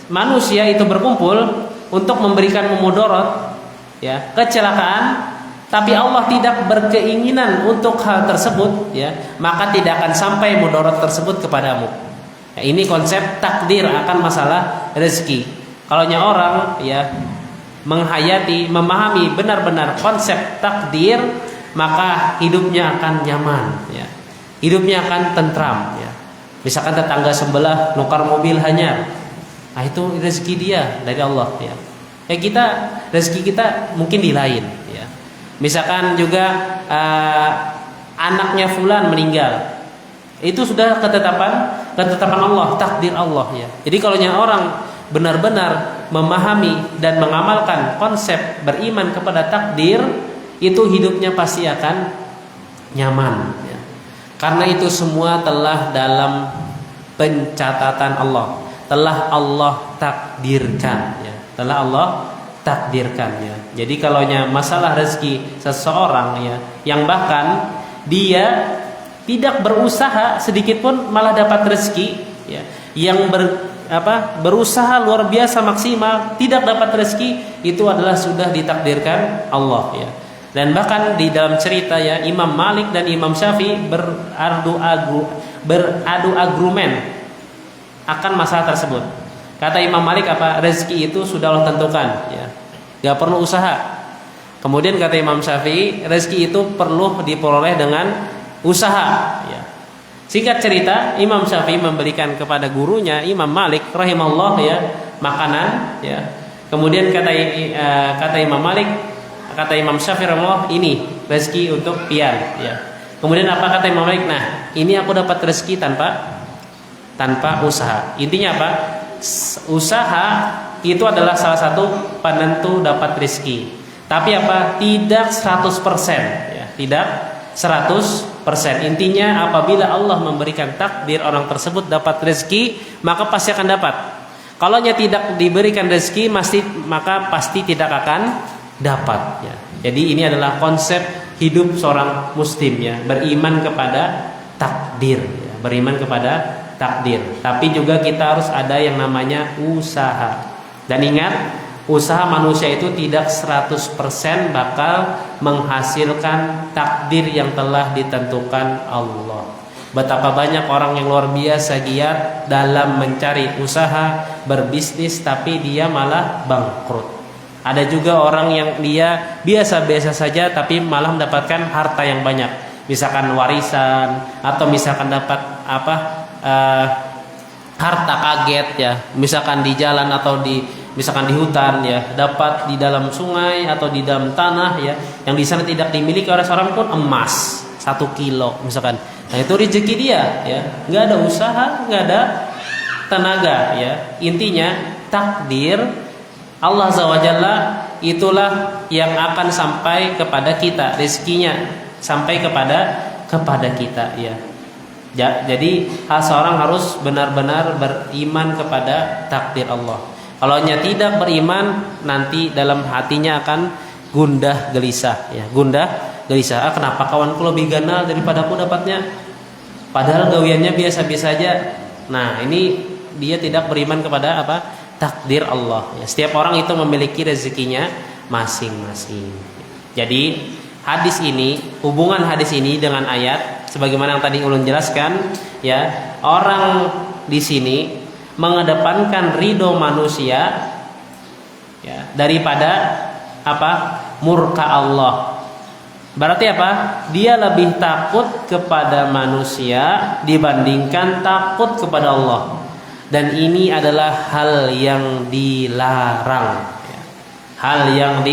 manusia itu berkumpul untuk memberikan mudarat, ya, kecelakaan, tapi Allah tidak berkeinginan untuk hal tersebut, ya, maka tidak akan sampai mudarat tersebut kepadamu. Ya, ini konsep takdir akan masalah rezeki. Kalau orang, ya, menghayati, memahami benar-benar konsep takdir, maka hidupnya akan nyaman, ya. Hidupnya akan tentram, ya. Misalkan tetangga sebelah nukar mobil hanyar, nah itu rezeki dia dari Allah, ya. Kita rezeki kita mungkin di lain, ya. Misalkan juga anaknya fulan meninggal, itu sudah ketetapan Allah, takdir Allah, ya. Jadi kalau orang benar-benar memahami dan mengamalkan konsep beriman kepada takdir, itu hidupnya pasti akan nyaman, ya. Karena itu semua telah dalam pencatatan Allah, telah Allah takdirkan, ya. Telah Allah takdirkan, ya. Jadi kalau masalah rezeki seseorang, ya, yang bahkan dia tidak berusaha sedikit pun malah dapat rezeki, ya. Yang berusaha luar biasa maksimal tidak dapat rezeki, itu adalah sudah ditakdirkan Allah, ya. Dan bahkan di dalam cerita, ya, Imam Malik dan Imam Syafi'i beradu argumen akan masalah tersebut. Kata Imam Malik apa? Rezeki itu sudah Allah tentukan, ya. Gak perlu usaha. Kemudian kata Imam Syafi'i, rezeki itu perlu diperoleh dengan usaha, ya. Singkat cerita, Imam Syafi'i memberikan kepada gurunya Imam Malik rahimahullah, ya, makanan, ya. Kemudian kata Imam Malik, kata Imam Syafi'i rahimahullah, ini rezeki untuk pian, ya. Kemudian apa kata Imam Malik? Nah, ini aku dapat rezeki tanpa usaha. Intinya apa? Usaha itu adalah salah satu penentu dapat rezeki. Tapi apa? Tidak 100%, ya. Tidak 100%. Intinya apabila Allah memberikan takdir orang tersebut dapat rezeki, maka pasti akan dapat. Kalau tidak diberikan rezeki, maka pasti tidak akan dapat, ya. Jadi ini adalah konsep hidup seorang muslim, ya, beriman kepada takdir, ya. Beriman kepada takdir. Tapi juga kita harus ada yang namanya usaha. Dan ingat, usaha manusia itu tidak 100% bakal menghasilkan takdir yang telah ditentukan Allah. Betapa banyak orang yang luar biasa giat dalam mencari usaha, berbisnis, tapi dia malah bangkrut. Ada juga orang yang dia biasa-biasa saja tapi malah mendapatkan harta yang banyak, misalkan warisan, atau misalkan dapat harta kaget, ya, misalkan di jalan atau misalkan di hutan, ya, dapat di dalam sungai atau di dalam tanah, ya, yang di sana tidak dimiliki oleh seorang pun, emas 1 kilo misalkan. Nah, itu rezeki dia, ya. Nggak ada usaha, nggak ada tenaga, ya. Intinya takdir Allah Azza wa Jalla itulah yang akan sampai kepada kita, rezekinya sampai kepada kita, ya. Jadi seorang harus benar-benar beriman kepada takdir Allah. Kalau tidak beriman, nanti dalam hatinya akan gundah gelisah, ya, gundah gelisah. Kenapa kawanku lebih ganal daripada aku dapatnya? Padahal gawiannya biasa-biasa aja. Nah, ini dia tidak beriman kepada apa? Takdir Allah. Ya, setiap orang itu memiliki rezekinya masing-masing. Jadi hubungan hadis ini dengan ayat, sebagaimana yang tadi ulun jelaskan, ya, orang di sini mengedepankan ridho manusia, ya, daripada apa? Murka Allah. Berarti apa? Dia lebih takut kepada manusia dibandingkan takut kepada Allah. Dan ini adalah hal yang dilarang, ya. Hal yang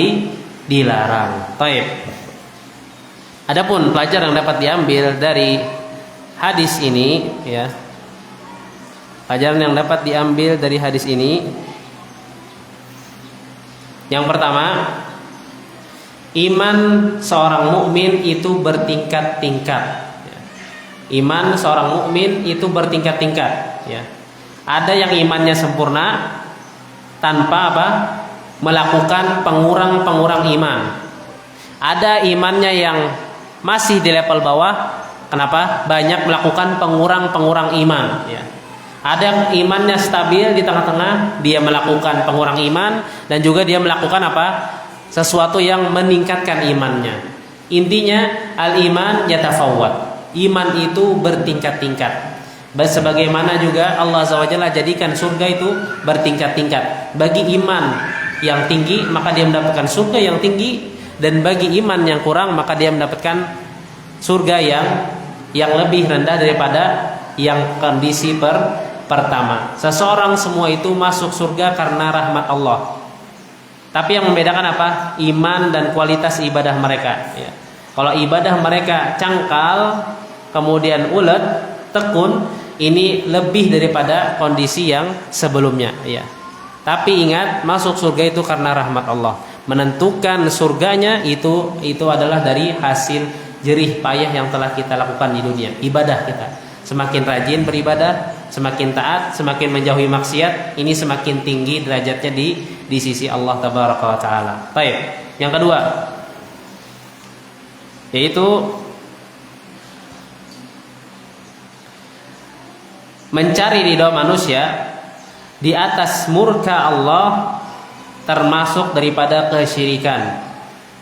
dilarang. Baik. Adapun pelajaran yang dapat diambil dari hadis ini, ya. Pelajaran yang dapat diambil dari hadis ini, yang pertama, iman seorang mukmin itu bertingkat-tingkat. Iman seorang mukmin itu bertingkat-tingkat, ya. Ada yang imannya sempurna tanpa apa? Melakukan pengurang-pengurang iman. Ada imannya yang masih di level bawah. Kenapa? Banyak melakukan pengurang-pengurang iman, ya. Ada yang imannya stabil di tengah-tengah, dia melakukan pengurang iman dan juga dia melakukan apa? Sesuatu yang meningkatkan imannya. Intinya al-iman yatafawwat. Iman itu bertingkat-tingkat. Sebagaimana juga Allah Azza wa Jalla jadikan surga itu bertingkat-tingkat. Bagi iman yang tinggi maka dia mendapatkan surga yang tinggi, dan bagi iman yang kurang maka dia mendapatkan surga yang lebih rendah daripada yang kondisi pertama. Seseorang semua itu masuk surga karena rahmat Allah. Tapi yang membedakan apa? Iman dan kualitas ibadah mereka, ya. Kalau ibadah mereka cangkal, kemudian ulet, tekun, ini lebih daripada kondisi yang sebelumnya, ya. Tapi ingat, masuk surga itu karena rahmat Allah. Menentukan surganya itu adalah dari hasil jerih payah yang telah kita lakukan di dunia, ibadah kita. Semakin rajin beribadah, semakin taat, semakin menjauhi maksiat, ini semakin tinggi derajatnya di sisi Allah Tabaraka wa Ta'ala. Baik. Yang kedua, yaitu mencari ridha manusia di atas murka Allah termasuk daripada kesyirikan.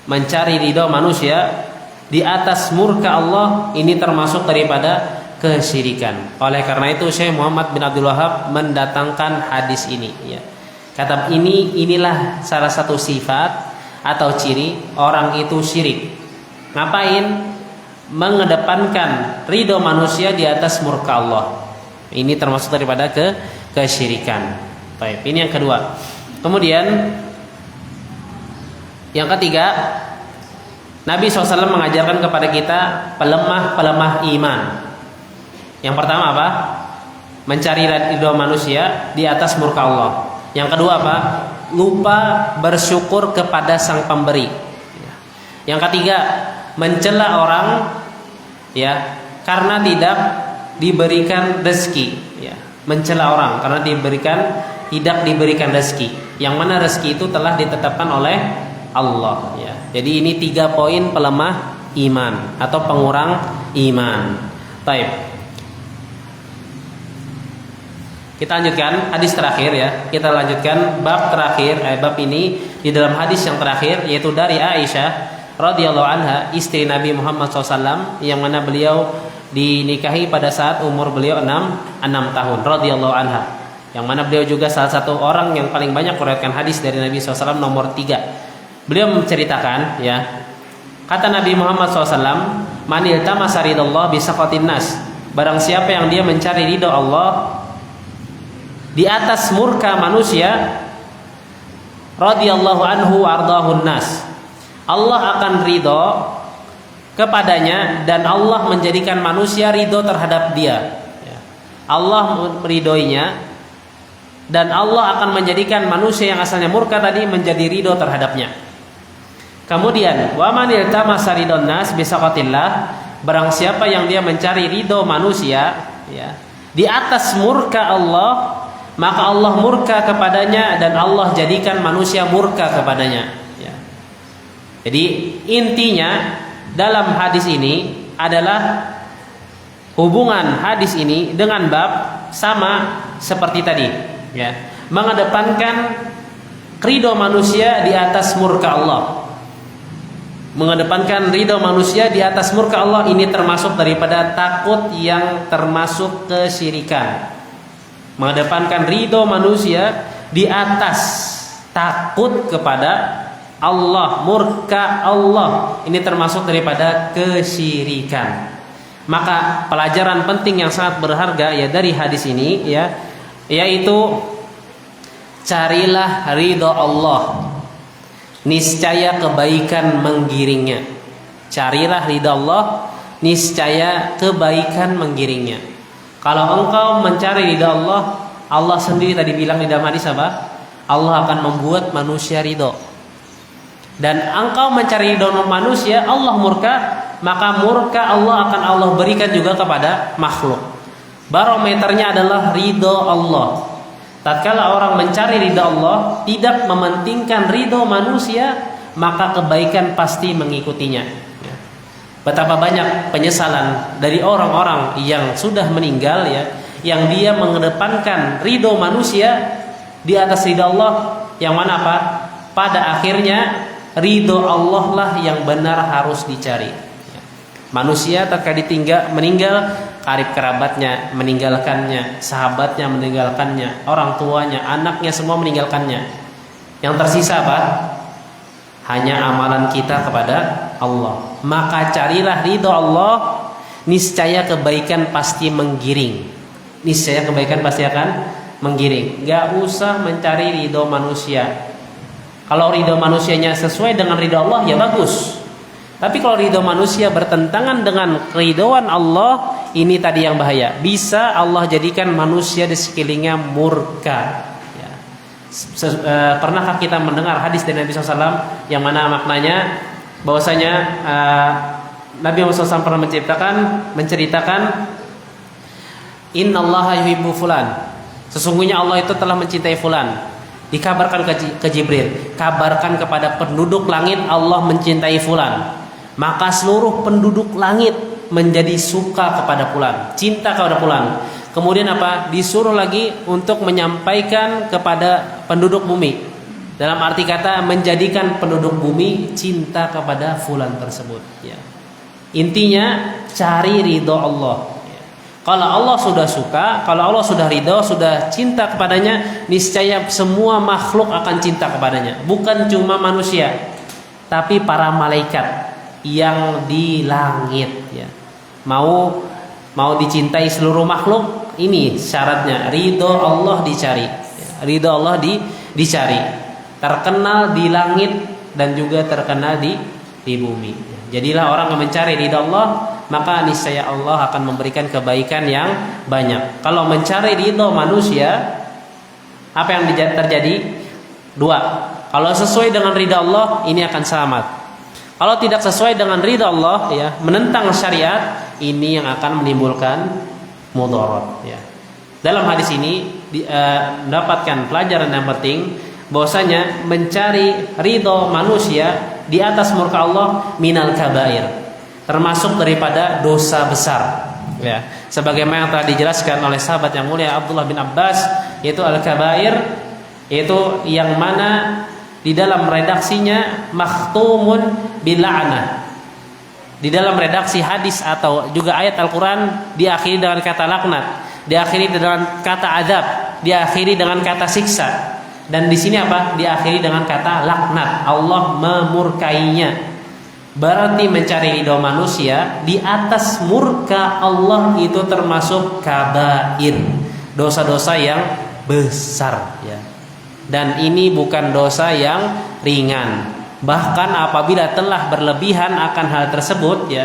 Mencari ridha manusia di atas murka Allah ini termasuk daripada kesyirikan. Oleh karena itu Syekh Muhammad bin Abdul Wahab mendatangkan hadis ini, ya. Kata inilah salah satu sifat atau ciri orang itu syirik. Ngapain? Mengedepankan ridho manusia di atas murka Allah. Ini termasuk daripada kesyirikan. Baik, ini yang kedua. Kemudian yang ketiga, Nabi SAW mengajarkan kepada kita pelemah iman. Yang pertama apa? Mencari ridho manusia di atas murka Allah. Yang kedua apa? Lupa bersyukur kepada sang pemberi. Yang ketiga, mencela orang, ya, karena tidak diberikan rezeki, ya. Mencela orang karena tidak diberikan rezeki. Yang mana rezeki itu telah ditetapkan oleh Allah, ya. Jadi ini 3 poin pelemah iman atau pengurang iman. Baik. Kita lanjutkan hadis terakhir, ya. Kita lanjutkan bab terakhir, bab ini di dalam hadis yang terakhir, yaitu dari Aisyah radhiyallahu anha, istri Nabi Muhammad SAW, yang mana beliau dinikahi pada saat umur beliau 6 tahun, radhiyallahu anha. Yang mana beliau juga salah satu orang yang paling banyak meriwayatkan hadis dari Nabi SAW, nomor 3. Beliau menceritakan, ya, kata Nabi Muhammad SAW, manil tamasa ridallah bisaqatin nas. Barang siapa yang dia mencari ridho Allah di atas murka manusia, radhiyallahu anhu ardahun nas. Allah akan ridho kepadanya dan Allah menjadikan manusia ridho terhadap dia. Allah meridhoinya dan Allah akan menjadikan manusia yang asalnya murka tadi menjadi ridho terhadapnya. Kemudian wa man iltamasa ridon nas bisaqatillah, Barang siapa yang dia mencari ridho manusia, ya, di atas murka Allah, maka Allah murka kepadanya dan Allah jadikan manusia murka kepadanya. Ya. Jadi intinya dalam hadis ini adalah hubungan hadis ini dengan bab sama seperti tadi, ya, mengedepankan ridho manusia di atas murka Allah. Mengedepankan ridho manusia di atas murka Allah ini termasuk daripada takut yang termasuk kesyirikan. Mengedepankan ridho manusia di atas takut kepada Allah, murka Allah, ini termasuk daripada kesyirikan. Maka pelajaran penting yang sangat berharga ya dari hadis ini, ya, yaitu carilah ridho Allah, niscaya kebaikan menggiringnya. Carilah ridha Allah, niscaya kebaikan menggiringnya. Kalau engkau mencari ridha Allah, Allah sendiri tadi bilang di dalam hadis apa? Allah akan membuat manusia ridho. Dan engkau mencari ridha manusia, Allah murka, maka murka Allah akan Allah berikan juga kepada makhluk. Barometernya adalah ridho Allah. Tatkala orang mencari ridha Allah, tidak mementingkan ridho manusia, maka kebaikan pasti mengikutinya. Betapa banyak penyesalan dari orang-orang yang sudah meninggal, ya, yang dia mengedepankan ridho manusia di atas ridha Allah, yang mana apa? Pada akhirnya ridho Allah lah yang benar harus dicari. Manusia tatkala ditinggal meninggal, karib kerabatnya meninggalkannya, sahabatnya meninggalkannya, orang tuanya, anaknya semua meninggalkannya. Yang tersisa apa? Hanya amalan kita kepada Allah. Maka carilah ridho Allah, niscaya kebaikan pasti menggiring. Niscaya kebaikan pasti akan menggiring. Gak usah mencari ridho manusia. Kalau ridho manusianya sesuai dengan ridho Allah, ya bagus. Tapi kalau ridho manusia bertentangan dengan keridhoan Allah, ini tadi yang bahaya. Bisa Allah jadikan manusia di sekelilingnya murka. Ya. Pernahkah kita mendengar hadis dari Nabi SAW yang mana maknanya bahwasanya Nabi SAW pernah menceritakan Innallaha yuhibbu fulan. Sesungguhnya Allah itu telah mencintai fulan. Dikabarkan ke Jibril, kabarkan kepada penduduk langit Allah mencintai fulan. Maka seluruh penduduk langit menjadi suka kepada fulan, cinta kepada fulan. Kemudian apa? Disuruh lagi untuk menyampaikan kepada penduduk bumi. Dalam arti kata menjadikan penduduk bumi cinta kepada fulan tersebut. Ya. Intinya cari ridho Allah. Ya. Kalau Allah sudah suka, kalau Allah sudah ridho, sudah cinta kepadanya, niscaya semua makhluk akan cinta kepadanya. Bukan cuma manusia, tapi para malaikat yang di langit, ya. Mau dicintai seluruh makhluk, ini syaratnya ridho Allah dicari, ya. Ridho Allah dicari, terkenal di langit dan juga terkenal di bumi. Jadilah orang yang mencari ridho Allah, maka niscaya Allah akan memberikan kebaikan yang banyak. Kalau mencari ridho manusia, apa yang terjadi? Dua. Kalau sesuai dengan ridho Allah, ini akan selamat. Kalau tidak sesuai dengan ridha Allah, ya, menentang syariat, ini yang akan menimbulkan mudarat, ya. Dalam hadis ini mendapatkan pelajaran yang penting, bahwasanya mencari ridha manusia di atas murka Allah minal kabair, termasuk daripada dosa besar, ya. Sebagaimana yang telah dijelaskan oleh sahabat yang mulia Abdullah bin Abbas, yaitu al-kabair, yaitu yang mana di dalam redaksinya makhtumun bil'anah. Di dalam redaksi hadis atau juga ayat Al-Quran diakhiri dengan kata laknat, diakhiri dengan kata azab, diakhiri dengan kata siksa. Dan di sini apa? Diakhiri dengan kata laknat. Allah memurkainya. Berarti mencari ridho manusia di atas murka Allah itu termasuk kabair, dosa-dosa yang besar, ya. Dan ini bukan dosa yang ringan. Bahkan apabila telah berlebihan akan hal tersebut, ya,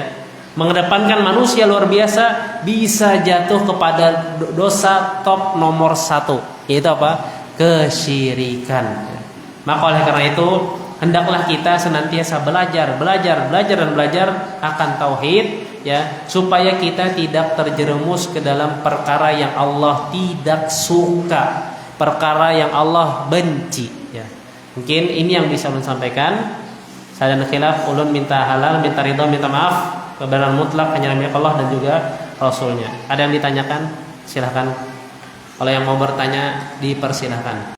mengedepankan manusia luar biasa, bisa jatuh kepada dosa top nomor 1, yaitu apa? Kesyirikan. Maka oleh karena itu hendaklah kita senantiasa belajar akan tauhid, ya, supaya kita tidak terjerumus ke dalam perkara yang Allah tidak suka, perkara yang Allah benci, ya. Mungkin ini yang bisa menyampaikan. Saya dan khilaf, ulun minta halal, minta ridho, minta maaf, kebenaran mutlak hanya milik Allah dan juga Rasulnya. Ada yang ditanyakan? Silahkan. Kalau yang mau bertanya dipersilahkan.